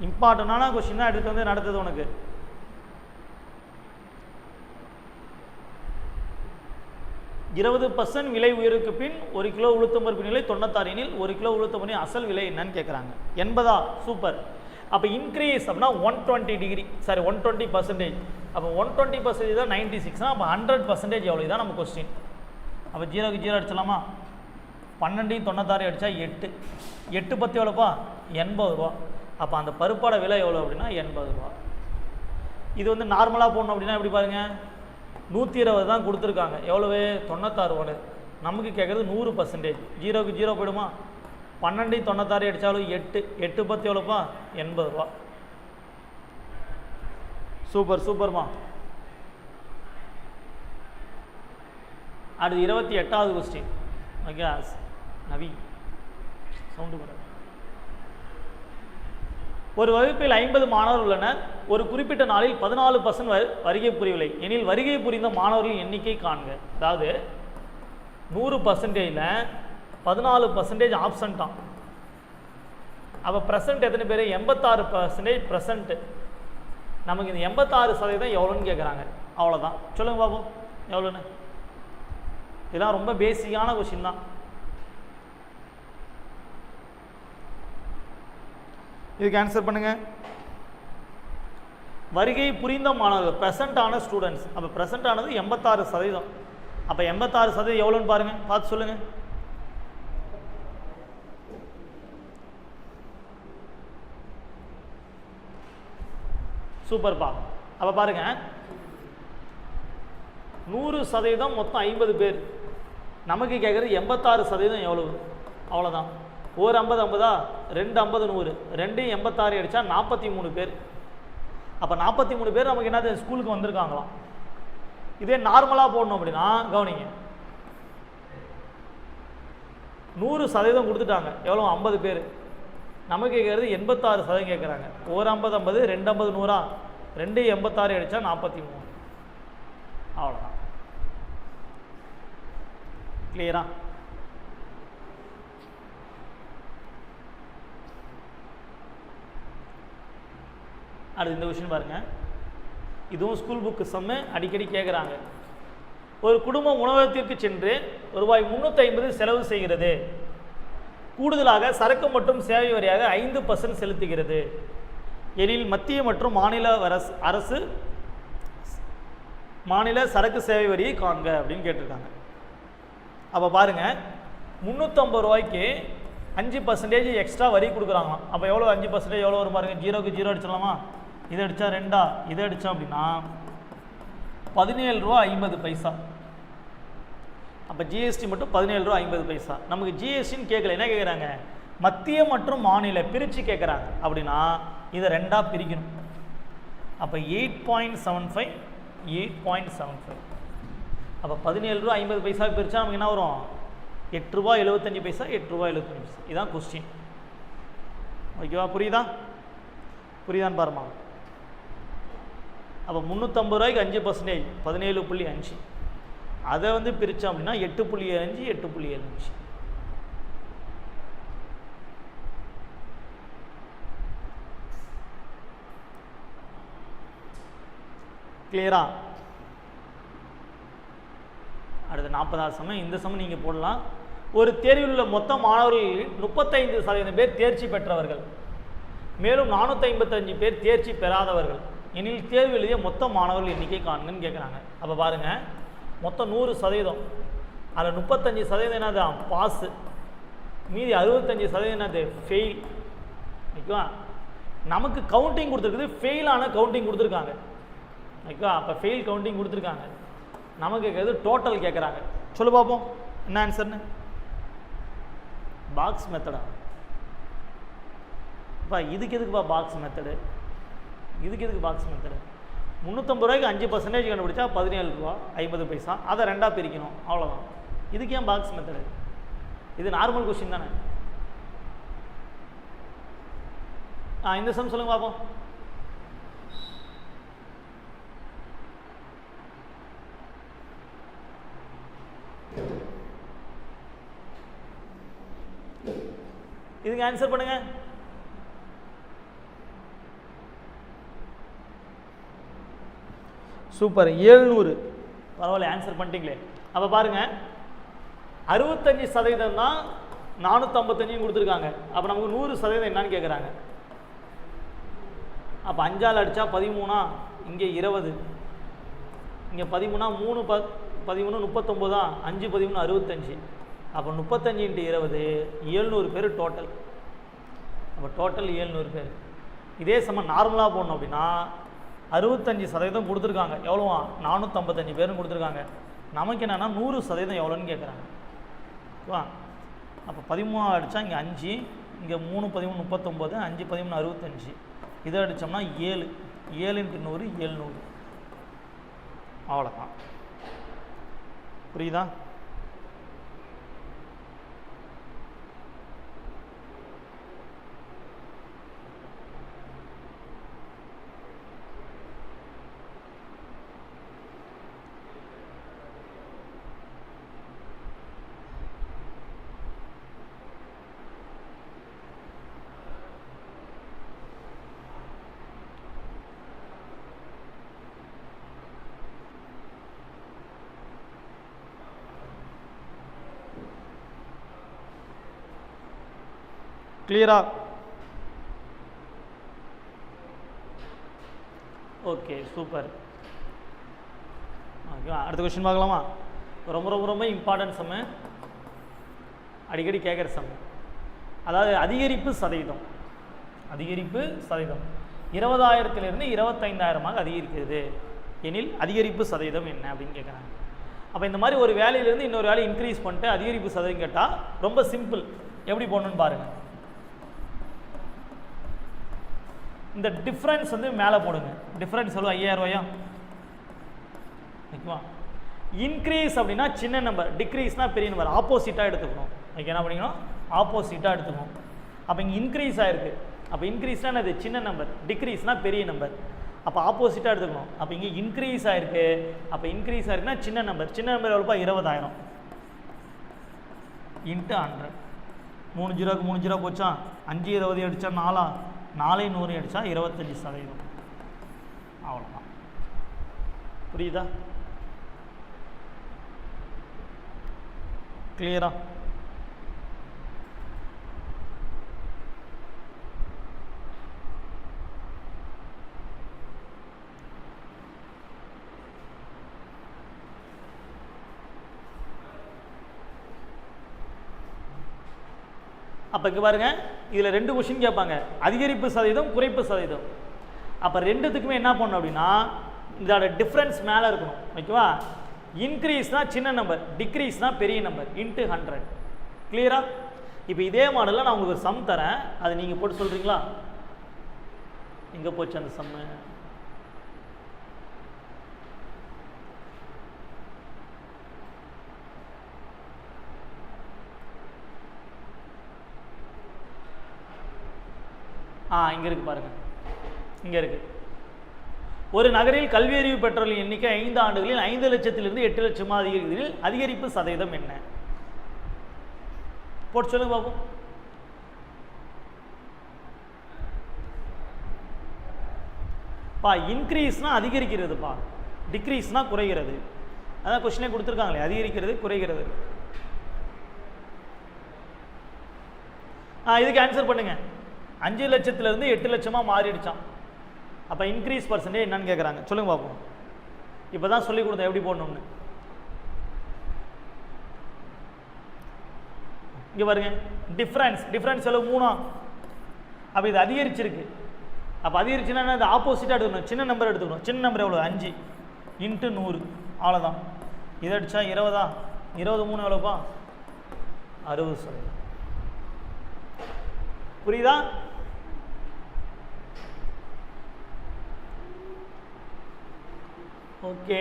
இம்பார்ட்டண்டான கொஸ்டின் தான் எடுத்து வந்து நடத்துது உனக்கு. %20 விலை உயர்வுக்கு பின் 1 கிலோ உளுத்தம்பருப்பு நிலை 96 எனில் 1 கிலோ உளுத்தம்பருப்பு அசல் விலை என்னன்னு கேட்குறாங்க. 80. சூப்பர். அப்போ இன்க்ரீஸ் அப்படின்னா 120 டிகிரி, சாரி 120%. அப்போ 120% தான் 96. அப்போ 100% எவ்வளோ? தான் நம்ம கொஸ்டின். அப்போ 0க்கு 0 அடிச்சலாமா? 12 96 அடித்தா 8 8 10 எவ்வளோப்பா? 80 ரூபா. அப்போ அந்த பருப்போட விலை எவ்வளோ அப்படின்னா 80 ரூபா. இது வந்து நார்மலாக போடணும் அப்படின்னா எப்படி பாருங்கள், 120 தான் கொடுத்துருக்காங்க. எவ்வளவு? 96 ரூபா. நமக்கு கேட்குறது 100%. 0க்கு 0 போய்டுமா? 12 96 அடித்தாலும் 8 8 10 எவ்வளோப்பா? 80 ரூபா. சூப்பர் சூப்பர்மா. அடுத்து 28வது கொஸ்டின். ஓகே நவி சவுண்டு கூட. ஒரு வகுப்பில் 50 மாணவர்கள் உள்ளனர். ஒரு குறிப்பிட்ட நாளில் 14% வருகை புரியவில்லை எனில் வருகை புரிந்த மாணவர்களின் எண்ணிக்கை காண்க. அதாவது 100%ல் 14% ஆப்சண்ட்டாம். அப்போ ப்ரெசன்ட் எத்தனை பேர்? 86% ப்ரெசன்ட்டு. நமக்கு இந்த 86% எவ்வளோன்னு கேட்குறாங்க. அவ்வளோதான். சொல்லுங்கள் பாப்போம் எவ்வளோன்னு. இதெல்லாம் ரொம்ப பேசிக்கான கொஸ்டின் தான். இதுக்கு ஆன்சர் பண்ணுங்க. வருகை புரிந்த மாணவர்கள் ப்ரெசன்ட் ஆன ஸ்டூடெண்ட்ஸ். அப்போ ப்ரெசன்ட் ஆனது 86%. அப்போ 86% எவ்வளோன்னு பாருங்கள், பார்த்து சொல்லுங்கள். சூப்பர்ப்பா. அப்போ பாருங்க, 100% மொத்தம் 50 பேர். நமக்கு கேட்குறது 86% எவ்வளவு? அவ்வளோதான். ஒரு 50 50, 2 50 100, 2 86 அடித்தா 43 பேர். அப்போ 43 பேர் நமக்கு என்னது ஸ்கூலுக்கு வந்திருக்காங்களாம். இதே நார்மலாக போடணும் அப்படின்னா கவனிங்க, 100% கொடுத்துட்டாங்க. எவ்வளோ? 50 பேர். நமக்கு கேட்குறது 86% கேட்குறாங்க. ஒரு 50 50, 2 50 100, 2 86 அடித்தா 43. அவ்வளோதான். கிளியரா? அடுத்து இந்த விஷயம் பாருங்க. இதுவும் ஸ்கூல் புக்கு சம்மு அடிக்கடி கேட்குறாங்க. ஒரு குடும்பம் உணவகத்திற்கு சென்று ரூபாய் 350 செலவு செய்கிறது. கூடுதலாக சரக்கு மற்றும் சேவை வரியாக 5% செலுத்துகிறது எனில் மத்திய மற்றும் மாநில சரக்கு சேவை வரியை காண்க அப்படின்னு கேட்டிருக்காங்க. அப்போ பாருங்கள், 350 ரூபாய்க்கு 5% எக்ஸ்ட்ரா வரி கொடுக்குறாங்களாம். அப்போ எவ்வளோ? 5% எவ்வளோ வரும் பாருங்கள். 0க்கு 0 அடிச்சிடலாமா? இதை அடித்தா 2, இதை அடித்தோம் அப்படின்னா 17 ரூபா 50 பைசா. அப்போ ஜிஎஸ்டி மட்டும் 17 ரூபா 50 பைசா. நமக்கு ஜிஎஸ்டின்னு கேட்கல, என்ன கேட்குறாங்க? மத்திய மற்றும் மாநில பிரித்து கேட்குறாங்க. அப்படின்னா இதை 2ஆக பிரிக்கணும். அப்போ 8.75 8.75. அப்போ 17 ரூபா 50 பைசா பிரித்தா நமக்கு என்ன வரும்? 8 ரூபா 75 பைசா 8 ரூபா 75 பைசா. இதுதான் கொஸ்டின். ஓகேவா? புரியுதான்னு பாருமா. அப்போ 350 ரூபாய்க்கு 5% 17.5. அதை வந்து பிரித்தோம் அப்படின்னா 8.5 8.75. கிளியரா? அடுத்த 40வது சமம். இந்த சமம் நீங்கள் போடலாம். ஒரு தேர்வில் உள்ள மொத்த மாணவர்கள் 35% பேர் தேர்ச்சி பெற்றவர்கள், மேலும் 455 பேர் தேர்ச்சி பெறாதவர்கள் எனில் தேர்வு எழுதிய மொத்த மாணவர்கள் எண்ணிக்கை காணுங்கன்னு கேட்குறாங்க. அப்போ பாருங்கள், மொத்தம் 100%, அதில் 35% என்னது பாஸு, மீதி 65% என்னது ஃபெயில். ஓகேவா? நமக்கு கவுண்டிங் கொடுத்துருக்குது, ஃபெயிலான கவுண்டிங் கொடுத்துருக்காங்க. ஓகேவா? அப்போ ஃபெயில் கவுண்டிங் கொடுத்துருக்காங்க. நமக்கு கேட்குறது டோட்டல் கேட்குறாங்க. சொல்லு பார்ப்போம் என்ன ஆன்சர்னு. பாக்ஸ் மெத்தடா? அப்பா இதுக்கு எதுக்குப்பா பாக்ஸ் மெத்தடு? இதுக்கு எதுக்கு பாக்ஸ் மெத்தடு? 350 ரூபாய்க்கு 5% கண்டுபிடிச்சா 17 ரூபா 50 பைசா, அதை 2ஆக பிரிக்கணும், அவ்வளோதான். இதுக்கு ஏன் பாக்ஸ் மெத்தடு? இது நார்மல் கொஸ்டின் தானே. இந்த சம் சொல்லுங்க பார்ப்போம். இதுக்கு ஆன்சர் பண்ணுங்க. சூப்பர், 700. பரவாயில்ல, ஆன்சர் பண்ணிட்டீங்களே. அப்போ பாருங்க, 65% தான் 455 கொடுத்துருக்காங்க. அப்போ நமக்கு 100% என்னன்னு கேட்குறாங்க. அப்போ 5ஆல் அடித்தா 13, இங்கே 20, இங்கே 13, 3 13 39, 5 13 65. அப்போ 35 × 20 700 பேர் டோட்டல். அப்போ டோட்டல் 700 பேர். இதே சமம் நார்மலாக போடணும் அப்படின்னா 65% கொடுத்துருக்காங்க. எவ்வளோவா? 455 பேரும் கொடுத்துருக்காங்க. நமக்கு என்னென்னா 100% எவ்வளோன்னு கேட்குறாங்க. வா, அப்போ 13 அடித்தா இங்கே 5, இங்கே 3 13 39, 5 13 65. இதை அடித்தோம்னா 7, 7 × 100 700. அவ்வளோதான். புரியுதா? கிளியரா? Okay, super. ஓகே, அடுத்த கொஸ்டின் பார்க்கலாமா? ரொம்ப ரொம்ப ரொம்ப இம்பார்ட்டன்ட் சம்மு, அடிக்கடி கேட்குற சம்மு. அதாவது அதிகரிப்பு சதவீதம். அதிகரிப்பு சதவீதம் 20,000 25,000 அதிகரிக்கிறது எனில் அதிகரிப்பு சதவீதம் என்ன அப்படின்னு கேட்குறாங்க. அப்போ இந்த மாதிரி ஒரு வேலையிலேருந்து இன்னொரு வேலையை இன்க்ரீஸ் பண்ணிட்டு அதிகரிப்பு சதவீதம் கேட்டால் ரொம்ப சிம்பிள். எப்படி போடணும்னு பாருங்கள். இந்த டிஃப்ரென்ஸ் வந்து மேலே போடுங்க. டிஃப்ரென்ஸ் எவ்வளோ? 5,000 ரூபாயா? ஓகேவா? இன்க்ரீஸ் அப்படின்னா சின்ன நம்பர், டிக்ரீஸ்னால் பெரிய நம்பர், ஆப்போசிட்டாக எடுத்துக்கணும். ஓகே, என்ன பண்ணிக்கணும்? ஆப்போசிட்டாக எடுத்துக்கணும். அப்போ இங்கே இன்க்ரீஸ் ஆகிருக்கு. அப்போ இன்க்ரீஸ்னால் அது சின்ன நம்பர், டிக்ரீஸ்னால் பெரிய நம்பர். அப்போ ஆப்போசிட்டாக எடுத்துக்கணும். அப்போ இங்கே இன்க்ரீஸ் ஆகிருக்கு. அப்போ இன்க்ரீஸ் ஆகிருக்குன்னா சின்ன நம்பர். சின்ன நம்பர் எவ்வளோப்பா? 20,000 × 100. 3 0க்கு 3 0 போச்சா? 5 20 அடித்தா 4, 4 100 அடித்தா 25%. அவ்வளோதான். புரியுதா? கிளியரா? அப்போ இங்கே பாருங்கள், இதில் 2 கொஸ்டின் கேட்பாங்க. அதிகரிப்பு சதவீதம், குறைப்பு சதவீதம். அப்போ ரெண்டுத்துக்குமே என்ன பண்ணணும் அப்படின்னா இதோட டிஃப்ரென்ஸ் மேலே இருக்கணும். ஓகேவா? இன்க்ரீஸ்னால் சின்ன நம்பர், டிக்ரீஸ்னால் பெரிய நம்பர், × 100. கிளியரா? இப்போ இதே மாடலில் நான் உங்களுக்கு ஒரு சம் தரேன், அதை நீங்கள் போட்டு சொல்கிறீங்களா? எங்கே போச்சு அந்த சம்மு? இங்கே இருக்குது பாருங்கள், இங்கே இருக்குது. ஒரு நகரில் கல்வியறிவு பெற்றவர்களின் எண்ணிக்கை 5 ஆண்டுகளில் 5 லட்சத்திலிருந்து 8 லட்சமாக அதிகரிக்கிறதில் அதிகரிப்பு சதவீதம் என்ன? போட்டு சொல்லுங்க பாப்போம். இன்க்ரீஸ்னா அதிகரிக்கிறதுப்பா, டிக்ரீஸ்னா குறைகிறது. அதான் கொஸ்டினே கொடுத்துருக்காங்களே, அதிகரிக்கிறது குறைகிறது. இதுக்கு ஆன்சர் பண்ணுங்க. 5 லட்சத்திலிருந்து 8 லட்சமாக மாறிடுச்சான். அப்போ இன்க்ரீஸ் பர்சன்டேஜ் என்னன்னு கேட்குறாங்க, சொல்லுங்க பார்ப்போம். இப்போ தான் சொல்லி கொடுத்தேன் எப்படி போடணும்னு. இங்கே பாருங்க, டிஃப்ரென்ஸ் எவ்வளோ 3. அப்போ இது அதிகரிச்சிருக்கு. அப்போ அதிகரிச்சுன்னா இது ஆப்போசிட்டாக எடுக்கணும், சின்ன நம்பர் எடுத்துக்கணும். சின்ன நம்பர் எவ்வளோ? 5 × 100, அவ்வளோதான். இதை அடித்தா 20. 23 எவ்வளோப்பா? 60%. புரியுதா? ஓகே,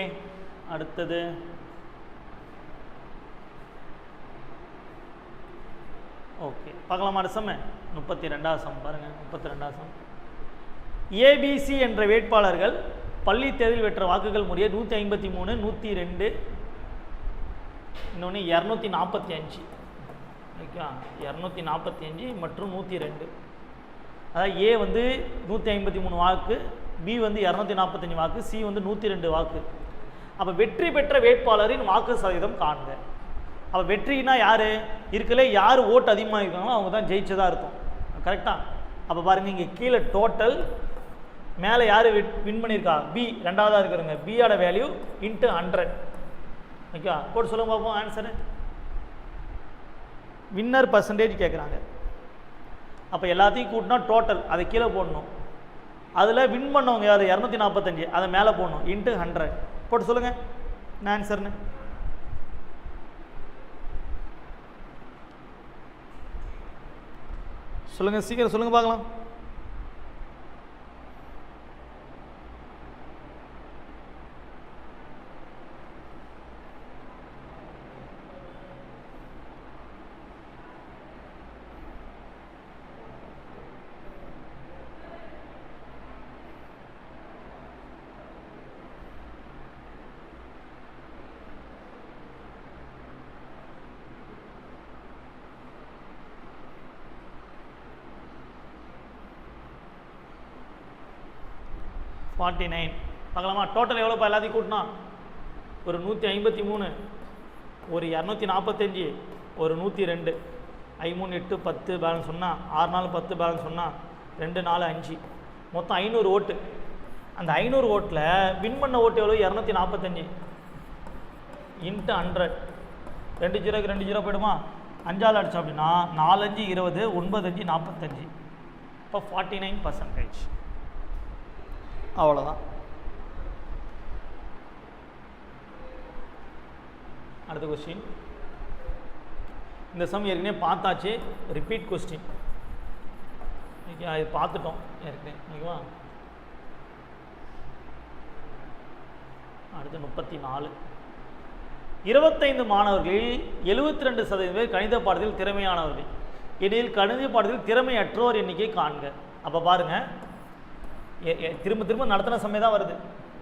அடுத்தது ஓகே பார்க்கலாமா? அடுத்த 32வது சம் பாருங்க. 32வது சம். ஏபிசி என்ற வேட்பாளர்கள் பள்ளி தேர்தலில் பெற்ற வாக்குகள் முறையே 153, 102, இன்னொன்று 245. ஓகே, 245 மற்றும் 102. அதாவது ஏ வந்து 153 வாக்கு, பி வந்து 245 வாக்கு, சி வந்து 102 வாக்கு. அப்போ வெற்றி பெற்ற வேட்பாளரின் வாக்கு சதவீதம் காண்க. அப்போ வெற்றினா யார் இருக்கலே, யார் ஓட்டு அதிகமாக இருக்காங்களோ அவங்க தான் ஜெயிச்சதாக இருக்கும். கரெக்டாக? அப்போ பாருங்கள், இங்கே கீழே டோட்டல், மேலே யார் வின் பண்ணியிருக்கா? பி ரெண்டாவதாக இருக்கிறவங்க. பியோட வேல்யூ × 100. ஓகே, போட்டு சொல்லுங்க பார்ப்போம் ஆன்சரு. வின்னர் பர்சன்டேஜ் கேட்குறாங்க. அப்போ எல்லாத்தையும் கூட்டினா டோட்டல், அதை கீழே போடணும். அதில் வின் பண்ணவங்க யார்? 245, அதை மேலே போடணும். × 100 போட்டு சொல்லுங்கள் என்ன ஆன்சர்னு. சொல்லுங்கள், சீக்கிரம் சொல்லுங்கள் பார்க்கலாம். பார்க்கலாமா? டோட்டல் எவ்வளோப்பா எல்லாத்தையும் கூட்டினா? ஒரு 153, ஒரு 245, ஒரு 102. 5 3 8 10 பேலன்ஸ் சொன்னால், 6 4 10 பேலன்ஸ் சொன்னால், 2 4 5, மொத்தம் 500 ஓட்டு. அந்த 500 ஓட்டில் வின் பண்ண ஓட்டு எவ்வளோ? 245 × 100. 2 0க்கு 2 0 போய்டுமா? 5ஆல் அடித்தோம் அப்படின்னா 4 5 20, 9 5 45. இப்போ 49%. அவ்வளோதான். அடுத்த கொஸ்டின். இந்த சம் ஏற்கனவே பார்த்தாச்சு, ரிப்பீட் கொஸ்டின். ஓகே, அது பார்த்துட்டோம் ஏற்கனவே. ஓகேவா? அடுத்து 34. 25 மாணவர்களில் 72% பேர் கணித பாடத்தில் திறமையானவர்கள். இடையில் கணித பாடத்தில் திறமையற்றோர் எண்ணிக்கை காண்க. அப்போ பாருங்கள், திரும்ப திரும்ப நடத்தின சமயம் தான் வருது,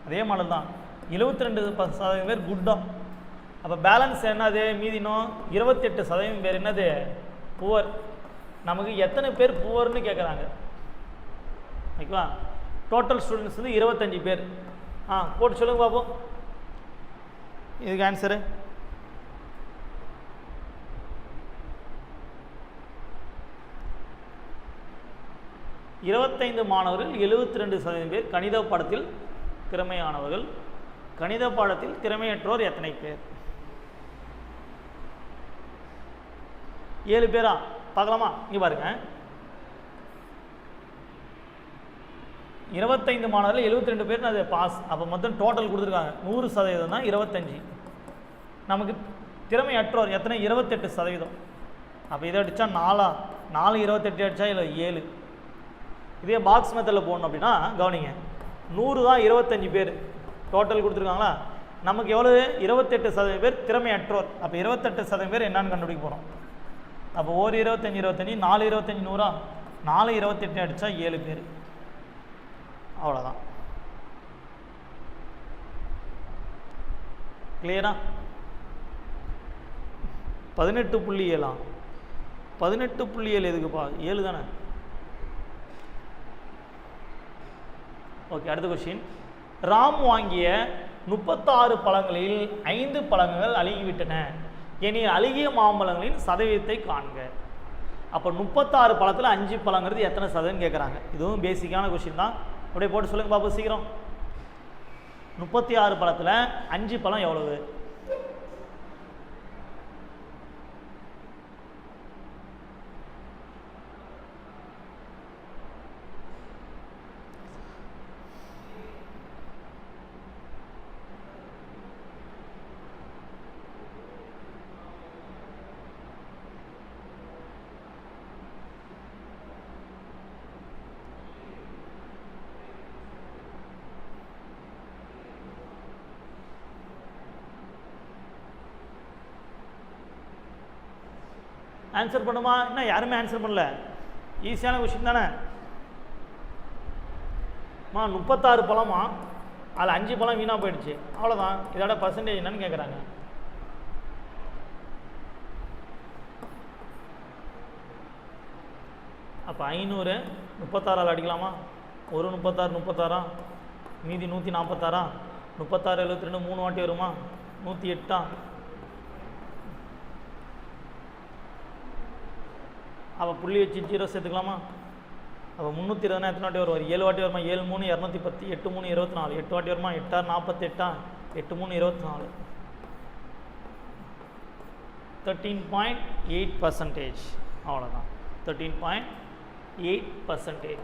அதே மாடல் தான். 72% பேர் குட்டாக. அப்போ பேலன்ஸ் என்னது? மீதினோம் 28% பேர் என்னது? புவர். நமக்கு எத்தனை பேர் புவர்னு கேட்குறாங்க. ஓகேவா? டோட்டல் ஸ்டூடெண்ட்ஸ் வந்து 25 பேர். போட்டு சொல்லுங்க பார்ப்போம் இதுக்கு ஆன்சரு. இருபத்தைந்து மாணவர்கள் 72% பேர் கணித பாடத்தில் திறமையானவர்கள். கணித பாடத்தில் திறமையற்றோர் எத்தனை பேர்? 7 பேரா? பார்க்கலாமா? இங்கே பாருங்க, 25 மாணவர்கள் 72 பேர் அது பாஸ். அப்போ மொத்தம் டோட்டல் கொடுத்துருக்காங்க 100% தான் 25. நமக்கு திறமையற்றோர் எத்தனை? 28%. அப்போ இதை அடித்தா 4 28 அடித்தா இல்லை 7. இதே பாக்ஸ் மெத்தடில் போடணும் அப்படின்னா கவனிங்க, 100 தான் 25 பேர் டோட்டல் கொடுத்துருக்காங்களா. நமக்கு எவ்வளோ? 28% பேர் திறமையற்றோர். அப்போ 28% பேர் என்னன்னு கண்டுபிடிக்க போகிறோம். அப்போ 1 25 25, 4 25 100, 4 28 அடித்தா 7 பேர். அவ்வளோதான். கிளியரா? 18.7 18.7 எதுக்குப்பா? 7 தானே. ஓகே, அடுத்த கொஸ்டின். ராம் வாங்கிய 36 பழங்களில் 5 பழங்கள் அழுகிவிட்டன எனில் அழுகிய மாம்பழங்களின் சதவீதத்தை காண்க. அப்போ 36 பழத்தில் 5 பழங்கிறது எத்தனை சதவீதம் கேட்குறாங்க. இதுவும் பேசிக்கான கொஸ்டின் தான். அப்படியே போட்டு சொல்லுங்க பாப்பா சீக்கிரம். 36 பழத்தில் 5 பழம் எவ்வளவு? ஆன்சர் பண்ணுமா? என்ன யாருமே ஆன்சர் பண்ணல. ஈஸியான கொஸ்டின் தானே. 36 பழமா, அதில் 5 பழம் வீணாக போயிடுச்சு, அவ்வளோதான். இதோட பர்சன்டேஜ் என்னன்னு கேட்குறாங்க. அப்போ 500 36 அடிக்கலாமா? ஒரு 36 மீதி 146 36 72 3 வாட்டி வருமா? 108. அப்போ புள்ளி வச்சு 0 சேர்த்துக்கலாமா? அப்போ 320 எத்தனை வாட்டி வரும்? 7 வாட்டி வருமா? 7 3 210 8 3 24 8 வாட்டி வருமா? 8 6 48 8 3 24 13.8%. அவ்வளோதான், 13.8%.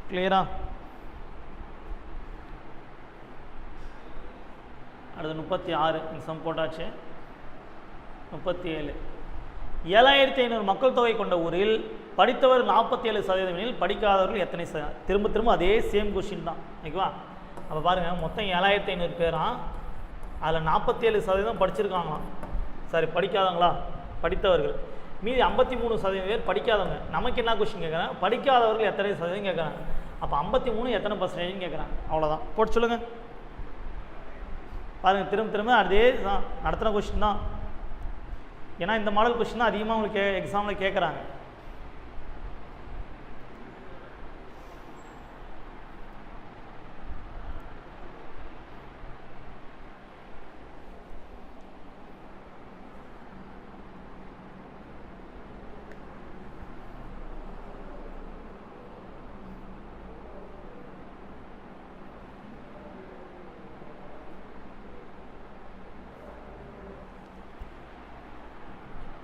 கிளியரா? அடுத்து 36 இந்த சம் போட்டாச்சு. 37 7500 மக்கள் தொகை கொண்ட ஊரில் படித்தவர் 47% எனில் படிக்காதவர்கள் எத்தனை? திரும்ப திரும்ப அதே சேம் கொஸ்டின் தான். ஓகேவா? அப்போ பாருங்கள், மொத்தம் 7500 பேரா, அதில் 47% படிச்சிருக்காங்களாம். சரி, படிக்காதவங்களா? படித்தவர்கள். மீதி 53% பேர் படிக்காதவங்க. நமக்கு என்ன கொஸ்டின் கேட்குறேன்? படிக்காதவர்கள் எத்தனை சதவீதம் கேட்குறாங்க. அப்போ 53 எத்தனை பர்சன்டேஜ்னு கேட்குறாங்க. அவ்வளோதான், போட்டு சொல்லுங்கள். பாருங்கள், திரும்ப திரும்ப அதே தான் நடத்துகிற கொஸ்டின் தான். ஏன்னா இந்த மாடல் கொஸ்டின் தான் அதிகமாக உங்களுக்கு எக்ஸாமில் கேட்குறாங்க.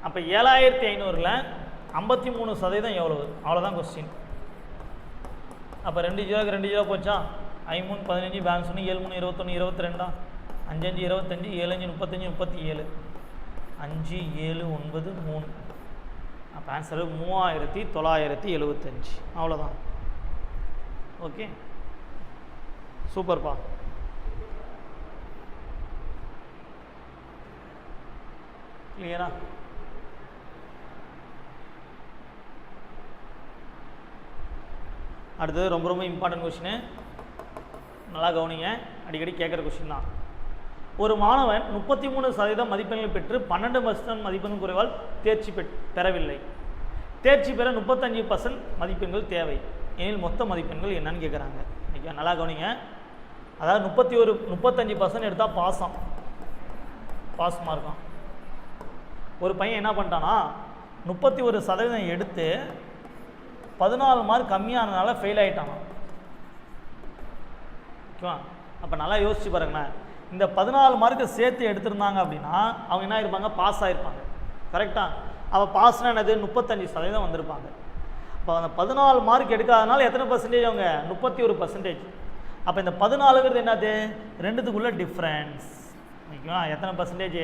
அப்போ 7500ல் 53% எவ்வளவு? அவ்வளோதான் கொஸ்டின். அப்போ 2 0க்கு 2 0 போச்சா? 5 3 15 பேலன்ஸ் 1 7 3 21 22 5 5 25 7 5 35 37 5 7 9 3. அப்போ ஆன்சரு 3975. அவ்வளோதான். ஓகே, சூப்பர்ப்பா. கிளியரா? அடுத்தது ரொம்ப ரொம்ப இம்பார்ட்டன்ட் கொஸ்டின், நல்லா கவனிங்க. அடிக்கடி கேட்குற கொஸ்டின் தான். ஒரு மாணவன் 33% மதிப்பெண்கள் பெற்று 12% மதிப்பெண் குறைவால் தேர்ச்சி பெறவில்லை. தேர்ச்சி பெற 35% மதிப்பெண்கள் தேவை எனில் மொத்த மதிப்பெண்கள் என்னன்னு கேட்குறாங்க. ஓகே, நல்லா கவனிங்க. அதாவது 35% எடுத்தால் பாஸ் மார்க்காம். ஒரு பையன் என்ன பண்ணிட்டானா, 31% எடுத்து 14 மார்க் கம்மியானதுனால ஃபெயில் ஆகிட்டானா. ஓகேவா? அப்போ நல்லா யோசிச்சு பாருங்கண்ணா. இந்த 14 மார்க்கை சேர்த்து எடுத்திருந்தாங்க அப்படின்னா அவங்க என்ன ஆயிருப்பாங்க? பாஸ் ஆகிருப்பாங்க. கரெக்டாக? அப்போ பாஸ்னால் என்னது? 35% வந்திருப்பாங்க. அப்போ அந்த 14 மார்க் எடுக்காதனால எத்தனை பர்சன்டேஜ்? அவங்க 31%. அப்போ இந்த 14ங்கிறது என்னது? ரெண்டுத்துக்குள்ள டிஃப்ரென்ஸ். ஓகேவா? எத்தனை பர்சன்டேஜ்?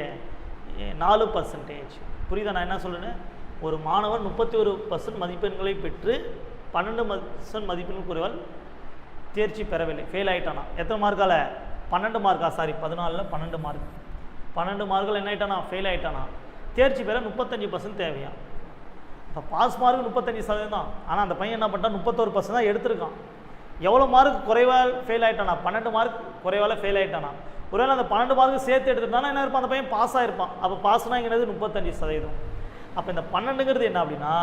4%. புரியுதா நான் என்ன சொல்லுறேன்? ஒரு மாணவன் 31% மதிப்பெண்களை பெற்று 12% மதிப்பெண் குறைவால் தேர்ச்சி பெறவில்லை, ஃபெயில் ஆகிட்டானா. எத்தனை மார்க்கால்? 12 மார்க்கா? Sorry, 14ல் 12 mark. 12 மார்க்கில் என்ன ஆகிட்டானா? ஃபெயில் ஆகிட்டானா. தேர்ச்சி பெற 35% தேவையா. இப்போ பாஸ் மார்க் 35% தான். ஆனால் அந்த பையன் என்ன பண்ணிட்டான்? 31% தான் எடுத்திருக்கான். எவ்வளோ மார்க் குறைவாக ஃபெயில் ஆகிட்டானா, 12 மார்க் குறைவால் ஃபெயில் ஆகிட்டானா, ஒருவேளை அந்த 12 மார்க்கு சேர்த்து எடுத்துட்டானா என்ன இருப்பான், அந்த பையன் பாஸ் ஆகிருப்பான். அப்போ பாஸ்னாங்கிறது 35%. அப்போ இந்த 12ங்கிறது என்ன அப்படின்னா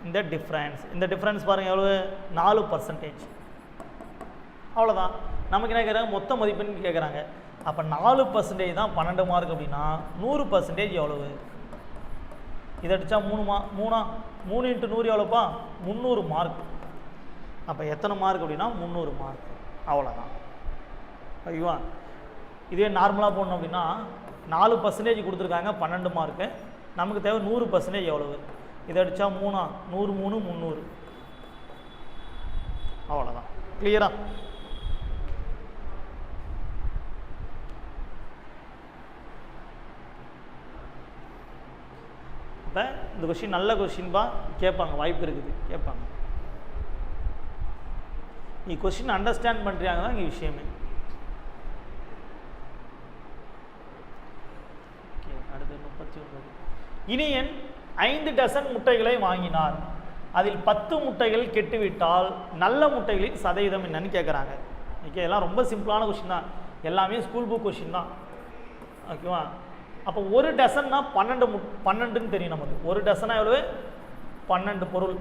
இந்த டிஃப்ரென்ஸ். இந்த டிஃப்ரென்ஸ் பாருங்கள் எவ்வளோ, 4%. அவ்வளோதான். நமக்கு என்ன கேட்குறாங்க, மொத்த மதிப்பெண் கேட்குறாங்க. அப்போ 4% தான் 12 மார்க் அப்படின்னா 100% எவ்வளவு? இதை அடித்தா 3 × 100 எவ்வளோப்பா, 300 மார்க். அப்போ எத்தனை மார்க் அப்படின்னா 300 மார்க். அவ்வளோதான். ஓகேவா? இதே நார்மலாக போடணும் அப்படின்னா 4% கொடுத்துருக்காங்க 12 மார்க்கு, நமக்கு தேவை 100% எவ்வளவு? இதை அடித்தா 3 100 3 300. அவ்வளோதான். கிளியரா? இப்போ இந்த கொஸ்டின் நல்ல கொஸ்டின்பா, கேட்பாங்க, வாய்ப்பு இருக்குது, கேட்பாங்க. நீ கொஸ்டின் அண்டர்ஸ்டாண்ட் பண்ணுறாங்க தான் இங்கே விஷயமே. அடுத்து 39. இனியன் 5 டசன் முட்டைகளை வாங்கினார். அதில் 10 முட்டைகள் கெட்டுவிட்டால் நல்ல முட்டைகளின் சதவீதம் என்னன்னு கேட்குறாங்க. ஓகே, இதெல்லாம் ரொம்ப சிம்பிளான கொஸ்டின் தான், எல்லாமே ஸ்கூல் புக் கொஸ்டின் தான். ஓகேவா? அப்போ ஒரு டசன்னா 12ன்னு தெரியும் நமக்கு. ஒரு டசனா எவ்வளவு? 12 பொருள்.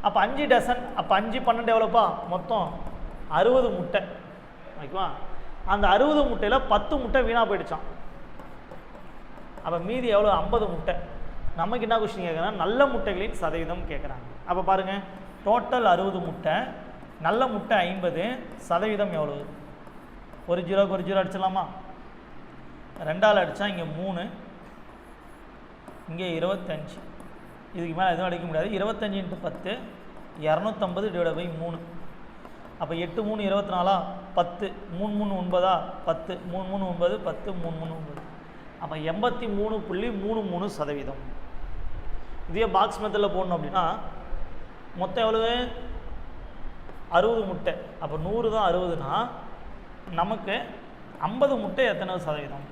அப்போ 5 டசன், அப்போ 5 12 எவ்வளோப்பா, மொத்தம் 60 முட்டை. ஓகேவா? அந்த 60 முட்டையில் 10 முட்டை வீணாக போயிடுச்சான். அப்போ மீதி எவ்வளோ, 50 முட்டை. நமக்கு என்ன கொஸ்டின் கேட்குறாங்க, நல்ல முட்டைகளின் சதவீதம் கேட்குறாங்க. அப்போ பாருங்கள், டோட்டல் 60 முட்டை, நல்ல முட்டை 50, சதவீதம் எவ்வளவு? ஒரு ஜீரோக்கு ஒரு ஜீரோ அடிச்சிடலாமா? 2ஆல் அடித்தா இங்கே 3, இங்கே 25. இதுக்கு மேலே எதுவும் அடிக்க முடியாது. 25 × 10 250/3. அப்போ 8 3 24, 10 3 3 9, 10 3 3 9, 10 3 3 9. அப்போ 83.33%. இதே பாக்ஸ் மெத்தடில் போடணும் அப்படின்னா மொத்தம் எவ்வளவு, 60 முட்டை. அப்போ 100 தான் 60னா நமக்கு 50 முட்டை எத்தனை சதவீதம்?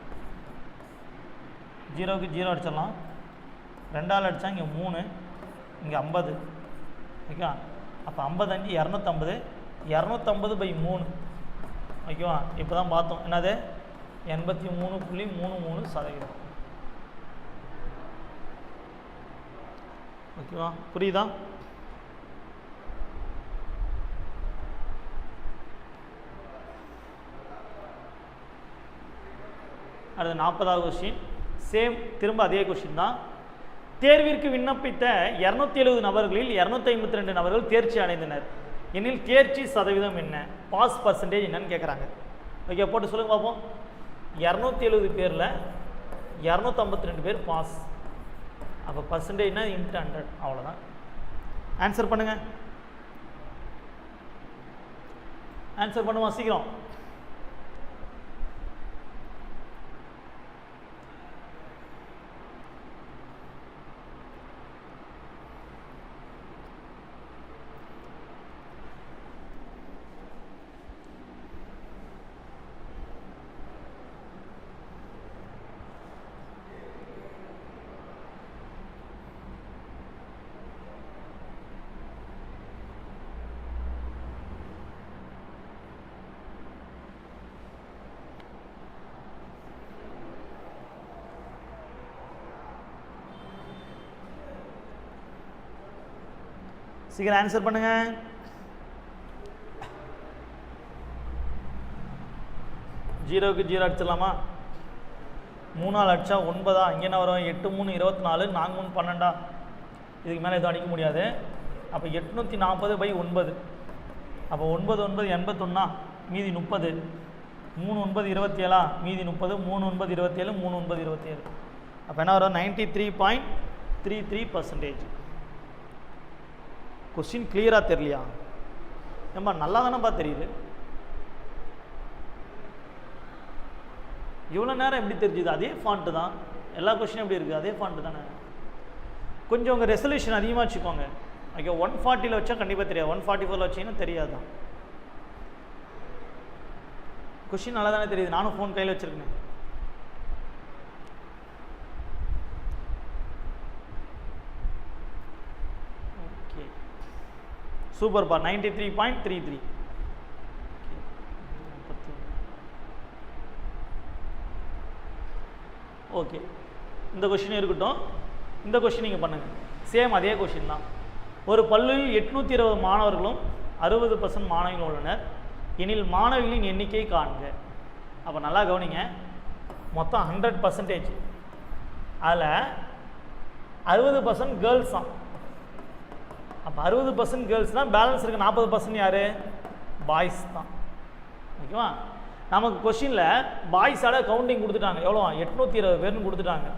ஜீரோக்கு ஜீரோ அடிச்சிடலாம். 2ஆல் அடித்தா இங்கே 3, இங்கே 50. ஓகேவா? அப்போ 55 250, 250/3. ஓகேவா? இப்போ தான் பார்த்தோம் என்னது, 83.33%. ஓகேவா? புரியுதா? அடுத்து 40வது கொஸ்டின். சேம், திரும்ப அதே கொஸ்டின் தான். தேர்விற்கு விண்ணப்பித்த 270 நபர்களில் 252 நபர்கள் தேர்ச்சி அடைந்தனர் எனில் தேர்ச்சி சதவீதம் என்ன, பாஸ் பர்சன்டேஜ் என்னன்னு கேட்குறாங்க. ஓகே, போட்டு சொல்லுங்க பார்ப்போம். 270 பேரில் 252 பேர் பாஸ். அப்போ பர்சன்டேஜ்னா × 100. அவ்வளோதான். ஆன்சர் பண்ணுங்க. ஆன்சர் பண்ணுவோம் சீக்கிரம். சீக்கிரம் ஆன்சர் பண்ணுங்க. ஜீரோக்கு ஜீரோ அடிச்சிடலாமா? 3ஆல் அடித்தா 9. இங்கே என்ன வரும், 8 3 24, 4 3 12. இதுக்கு மேலே எதுவும் அடிக்க முடியாது. அப்போ 840/9. அப்போ 9 9 81, மீதி 30. 3 9 27, மீதி 30. 3 9 27, 3 9 27. அப்போ என்ன வரும், 93.33%. கொஸ்டின் கிளியராக தெரியலையா? ஏம்பா நல்லா தானேப்பா தெரியுது. இவ்வளோ நேரம் எப்படி தெரிஞ்சுது? அதே ஃபாண்ட்டு தான், எல்லா கொஸ்டினும் எப்படி இருக்குது, அதே ஃபாண்ட்டு தானே. கொஞ்சம் உங்கள் ரெசல்யூஷன் அதிகமாக வச்சுக்கோங்க. ஓகே, 140 வச்சா கண்டிப்பாக தெரியாது, 144 வச்சிங்கன்னா தெரியாது தான். கொஸ்டின் நல்லா தானே தெரியுது, நானும் ஃபோன் கையில் வச்சுருக்கேன். ஓகே, சூப்பர்ப்பா. 93.33. ஓகே, இந்த கொஷின் இருக்கட்டும். இந்த கொஷின் நீங்கள் பண்ணுங்கள். சேம் அதே கொஷின் தான். ஒரு பள்ளியில் 820 மாணவர்களும் 60% மாணவிகள் உள்ளனர் எனில் மாணவிகளின் எண்ணிக்கை காண்க. அப்போ நல்லா கவனிங்க, மொத்தம் 100%. அதில் 60% கேர்ள்ஸ் தான். அப்போ 60% கேர்ள்ஸ்னால் பேலன்ஸ் இருக்க 40% யார்? பாய்ஸ் தான். ஓகேவா? நமக்கு கொஷினில் பாய்ஸோட கவுண்டிங் கொடுத்துட்டாங்க. எவ்வளோ? 820 பேர்னு கொடுத்துட்டாங்க.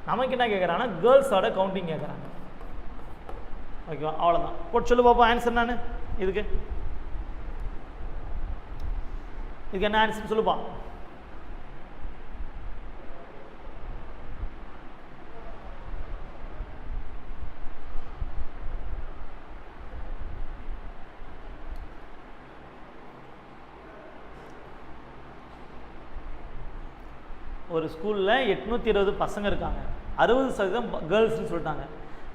நமக்கு என்ன கேட்குறாங்கன்னா கேர்ள்ஸோட கவுண்டிங் கேட்குறாங்க. ஓகேவா? அவ்வளோதான். போட்டு சொல்லு பாப்பா ஆன்சர். நான் இதுக்கு என்ன ஆன்சர் சொல்லுப்பா. ஒரு ஸ்கூலில் 820 பசங்க இருக்காங்க, 60% கேர்ள்ஸ்னு சொல்லிட்டாங்க.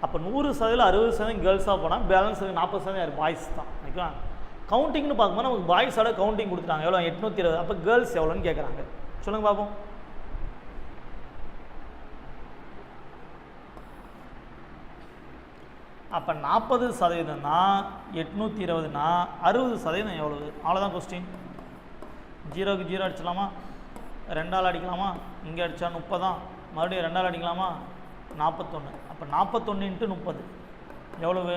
அப்போ 100% 60% கேர்ள்ஸாக போனால் பேலன்ஸ் 40% யார்? பாய்ஸ் தான். ஓகேவா? கவுண்டிங்னு பார்க்கும்போது நமக்கு பாய்ஸோட கவுண்டிங் கொடுத்துட்டாங்க. எவ்வளோ? 820. அப்போ கேர்ள்ஸ் எவ்வளோன்னு கேட்குறாங்க. சொல்லுங்க பார்ப்போம். அப்போ 40%னா 820னா 60% எவ்வளவு? அவ்வளோதான் கொஸ்டின். 0க்கு 0 அடிச்சலாமா? 2ஆல் அடிக்கலாமா? இங்கே அடித்தா 30 தான். மறுபடியும் 2ஆல் அடிக்கலாமா? 41. அப்போ 41 × 30 எவ்வளவு?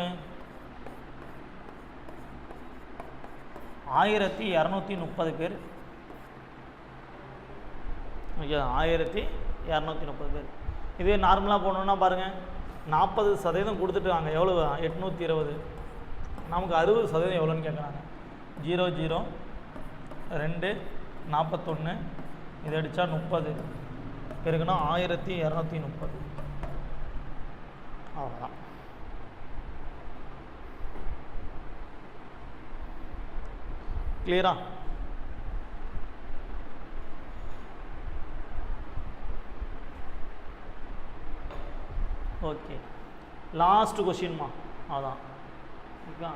1230 பேர். ஓகே, 1230 பேர். இதே நார்மலாக போகணுன்னா பாருங்கள், 40% கொடுத்துட்டாங்க. எவ்வளவு? 820. நமக்கு 60% எவ்வளோன்னு கேட்குறாங்க. 0 0 2 41 இதை அடித்தா 30 பெருக்குன்னா 1230. அவ்வளோதான். கிளியரா? ஓகே, லாஸ்ட் கொஷின்மா. அதான். ஓகே,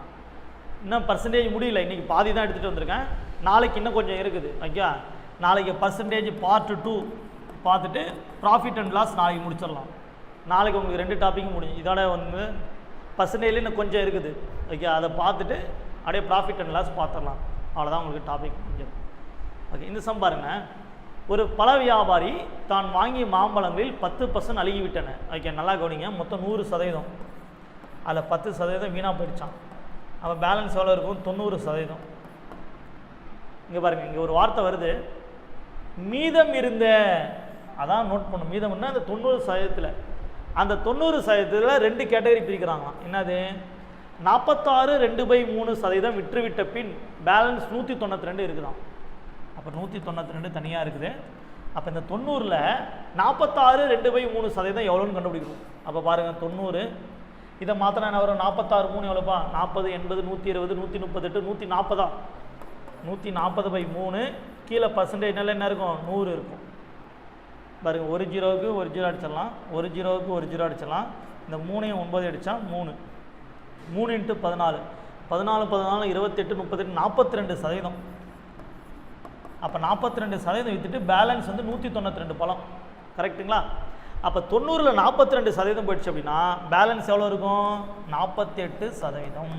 இன்னும் பர்சன்டேஜ் முடியல. இன்றைக்கி பாதி தான் எடுத்துகிட்டு வந்திருக்கேன். நாளைக்கு இன்னும் கொஞ்சம் இருக்குது. ஓகே, நாளைக்கு பர்சன்டேஜ் பார்ட் 2 பார்த்துட்டு ப்ராஃபிட் அண்ட் லாஸ் நாளைக்கு முடிச்சிடலாம். நாளைக்கு உங்களுக்கு 2 டாப்பிக்கும் முடியும். இதோட வந்து பர்சன்டேஜில் இன்னும் கொஞ்சம் இருக்குது. ஓகே, அதை பார்த்துட்டு அப்படியே ப்ராஃபிட் அண்ட் லாஸ் பார்த்துடலாம். அவ்வளோதான் உங்களுக்கு டாபிக் முடிஞ்சது. ஓகே, இந்த சம் பாருங்கள். ஒரு பழ வியாபாரி தான் வாங்கிய மாம்பழங்களில் 10% அழுகிவிட்டன. ஓகே, நல்லா கவனிங்க. மொத்தம் 100%. அதில் 10% வீணாக போயிடுச்சான். அப்போ பேலன்ஸ் எவ்வளோ இருக்கும்? 90%. இங்கே பாருங்கள், இங்கே ஒரு வார்த்தை வருது, மீதம் இருந்த. அதான் நோட் பண்ணும். மீதம்னா அந்த 90%. அந்த 90%ல் 2 கேட்டகரி பிரிக்கிறாங்களாம். என்னது? 46 2/3% விற்றுவிட்ட பின் பேலன்ஸ் 192 இருக்குதான். அப்போ 192 தனியாக இருக்குது. அப்போ இந்த 90ல் 46 2/3% எவ்வளோன்னு கண்டுபிடிக்கணும். அப்போ பாருங்கள், 90 இதை மாத்திரம் என்ன வரும்? 46 3 எவ்வளோப்பா? 40 80 120 138 140. 140/3 கீழே பர்சன்டேஜ்னால என்ன இருக்கும்? 100 இருக்கும். பாருங்கள், ஒரு 0க்கு ஒரு 0 அடிச்சிடலாம், ஒரு 0க்கு ஒரு 0 அடிச்சிடலாம். இந்த 3ஐயும் 9 அடித்தா 3 3 × 14 14 14 28 38 42%. அப்போ 42% விற்றுட்டு பேலன்ஸ் வந்து 192 பழம். கரெக்டுங்களா? அப்போ 90ல் 42% போயிடுச்சு அப்படின்னா பேலன்ஸ் எவ்வளோ இருக்கும்? 48%.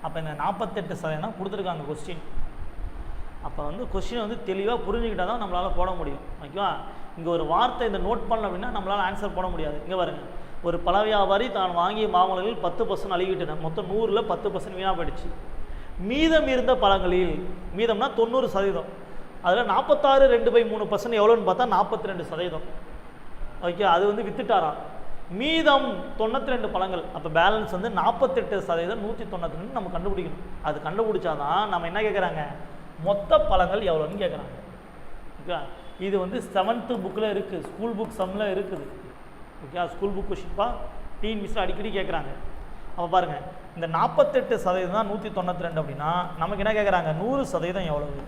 அப்போ இந்த 48% கொடுத்துருக்காங்க கொஸ்டின். அப்போ வந்து கொஸ்டின் வந்து தெளிவாக புரிஞ்சுக்கிட்டால் தான் நம்மளால் போட முடியும். ஓகேவா? இங்கே ஒரு வார்த்தை இந்த நோட் பண்ணல அப்படின்னா நம்மளால் ஆன்சர் போட முடியாது. இங்கே பாருங்கள், ஒரு பழ வியாபாரி தான் வாங்கிய மாம்பழங்களில் 10% அழுகிவிட்டன. மொத்தம் 100ல் 10% வீணாக போயிடுச்சு. மீதம் இருந்த பழங்களில், மீதம்னா 90%, அதில் 46 2/3% எவ்வளோன்னு பார்த்தா 42%. ஓகே, அது வந்து வித்துட்டாராம். மீதம் 92 பழங்கள். அப்போ பேலன்ஸ் வந்து 48% 192 நம்ம கண்டுபிடிக்கணும். அது கண்டுபிடிச்சாதான் நம்ம என்ன கேட்குறாங்க? மொத்த பழங்கள் எவ்வளோன்னு கேட்குறாங்க. ஓகே, இது வந்து 7th புக்கில் இருக்குது, ஸ்கூல் புக் சம்மில் இருக்குது. ஓகே, ஸ்கூல் புக் கொஷின்ப்பா, டீன் மிஸ்ஸில் அடிக்கடி கேட்குறாங்க. அப்போ பாருங்கள், இந்த 48% தான் 192 அப்படின்னா நமக்கு என்ன கேட்குறாங்க? 100% எவ்வளவு?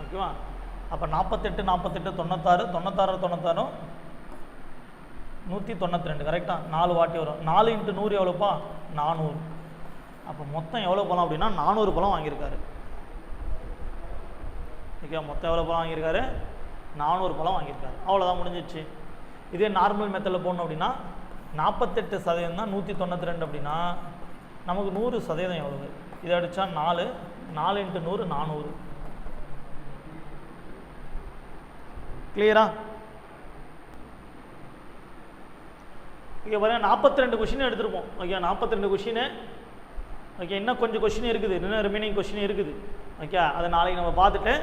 ஓகேவா? அப்போ 48 48 96 96 96 192 கரெக்டாக 4 வாட்டி வரும். 4 × 100 எவ்வளோப்பா? 400. அப்போ மொத்தம் எவ்வளோ பழம் அப்படின்னா 400 பழம் வாங்கியிருக்காரு. ஓகே, மொத்தம் எவ்வளோ பழம் வாங்கியிருக்காரு? 400 பழம் வாங்கியிருக்காரு. அவ்வளோதான், முடிஞ்சிச்சு. இதே நார்மல் மெத்தடில் போடணும் அப்படின்னா 48% தான் 192 அப்படின்னா நமக்கு 100% எவ்வளவு? இதை அடித்தா 4 × 100 400. கிளியரா? இங்கே பாருங்க 42 கொஷின் எடுத்திருப்போம். Okay, 42 question. ஓகே, இன்னும் கொஞ்சம் கொஷின் இருக்குது, இன்னும் ரிமைனிங் கொஷின் இருக்குது. ஓகே, அதை நாளைக்கு நம்ம பார்த்துட்டு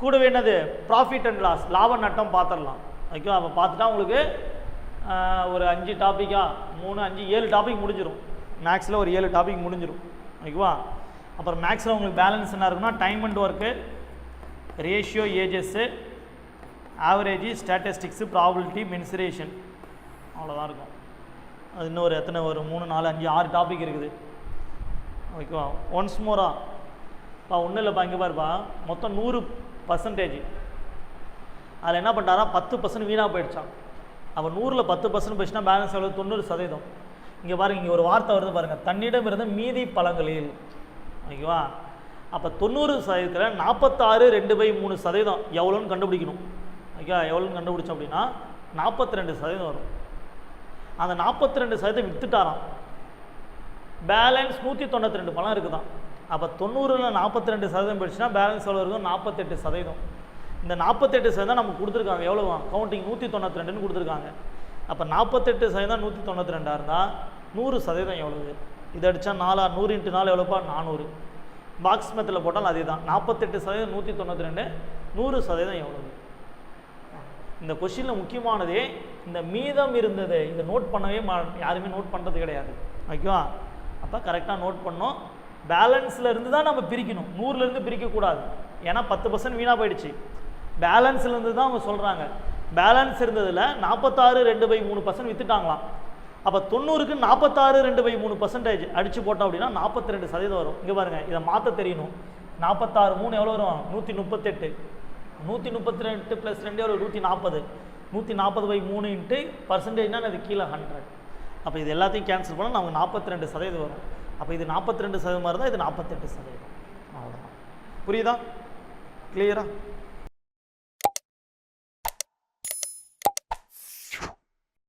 கூடவே என்னது ப்ராஃபிட் அண்ட் லாஸ், லாப நட்டம் பார்த்துடலாம். ஓகே, அப்போ பார்த்துட்டா உங்களுக்கு ஒரு 5 டாப்பிக்கா 3 5 7 டாபிக் முடிஞ்சிடும். மேக்ஸில் ஒரு 7 டாபிக் முடிஞ்சிடும். ஓகேவா? அப்புறம் மேக்ஸில் உங்களுக்கு பேலன்ஸ் என்ன இருக்குன்னா time and work, ratio, ஏஜஸ்ஸு, average, statistics, probability, mensuration, அவ்வளோதான் இருக்கும். அது இன்னும் ஒரு எத்தனை ஒரு 3 4 5 6 டாபிக் இருக்குது. ஓகேவா? ஒன்ஸ் மோரா இப்போ ஒன்றும் இல்லைப்பா, இங்கே பாருப்பா, மொத்தம் 100%. அதில் என்ன பண்ணுறாரா 10% வீணாக போயிடுச்சான். அப்போ 100ல் 10% போயிடுச்சுன்னா பேலன்ஸ் எவ்வளோ? 90%. இங்கே பாருங்கள், இங்கே ஒரு வார்த்தை வருது பாருங்கள், தன்னிடம் இருந்த மீதி பழங்களில். ஓகேவா? அப்போ 90%ல் 46 2/3% எவ்வளோன்னு கண்டுபிடிக்கணும். ஓகே, எவ்வளோன்னு கண்டுபிடிச்சோம் அப்படின்னா 42% வரும். அந்த 42% விற்றுட்டாராம். பேலன்ஸ் 192 பழம் இருக்குதான். அப்போ 90ல் 42% போயிடுச்சுன்னா பேலன்ஸ் எவ்வளோ இருக்கும்? 48%. இந்த 48% நமக்கு கொடுத்துருக்காங்க. எவ்வளோ கவுண்டிங்? 192ன்னு கொடுத்துருக்காங்க. அப்போ 48% 192 இருந்தால் 100% எவ்வளவு? இதை அடித்தா 4 100 × 4 எவ்வளோப்பா? 400. பாக்ஸ் மெத்தில் போட்டால் அதே தான். 48% 192, 100% எவ்வளவு? இந்த கொஷினில் முக்கியமானதே இந்த மீதம் இருந்தது. இதை நோட் பண்ணவே யாருமே நோட் பண்ணுறது கிடையாது. ஓகேவா? அப்போ கரெக்டாக நோட் பண்ணோம். பேலன்ஸில் இருந்து தான் நம்ம பிரிக்கணும், 100லேருந்து பிரிக்கக்கூடாது. ஏன்னா 10% வீணாக போயிடுச்சு. பேலன்ஸ்லேருந்து தான் அவங்க சொல்கிறாங்க. பேலன்ஸ் இருந்ததில் 46 2/3% விற்றுட்டாங்களாம். அப்போ 90க்கு 46 2/3% அடித்து போட்டோம் அப்படின்னா 42% வரும். இங்கே பாருங்கள், இதை மாற்ற தெரியணும். 46 3 எவ்வளோ வரும்? 138. 138 + 2 எவ்வளோ? 140. 140/3 × பர்சன்டேஜ்னா அது கீழே 100. அப்போ இது எல்லாத்தையும் கேன்சல் பண்ணால் நமக்கு 42% வரும். அப்போ இது 42% மாதிரி தான், இது 48%. அவ்வளோதான். புரியுதா? கிளியரா?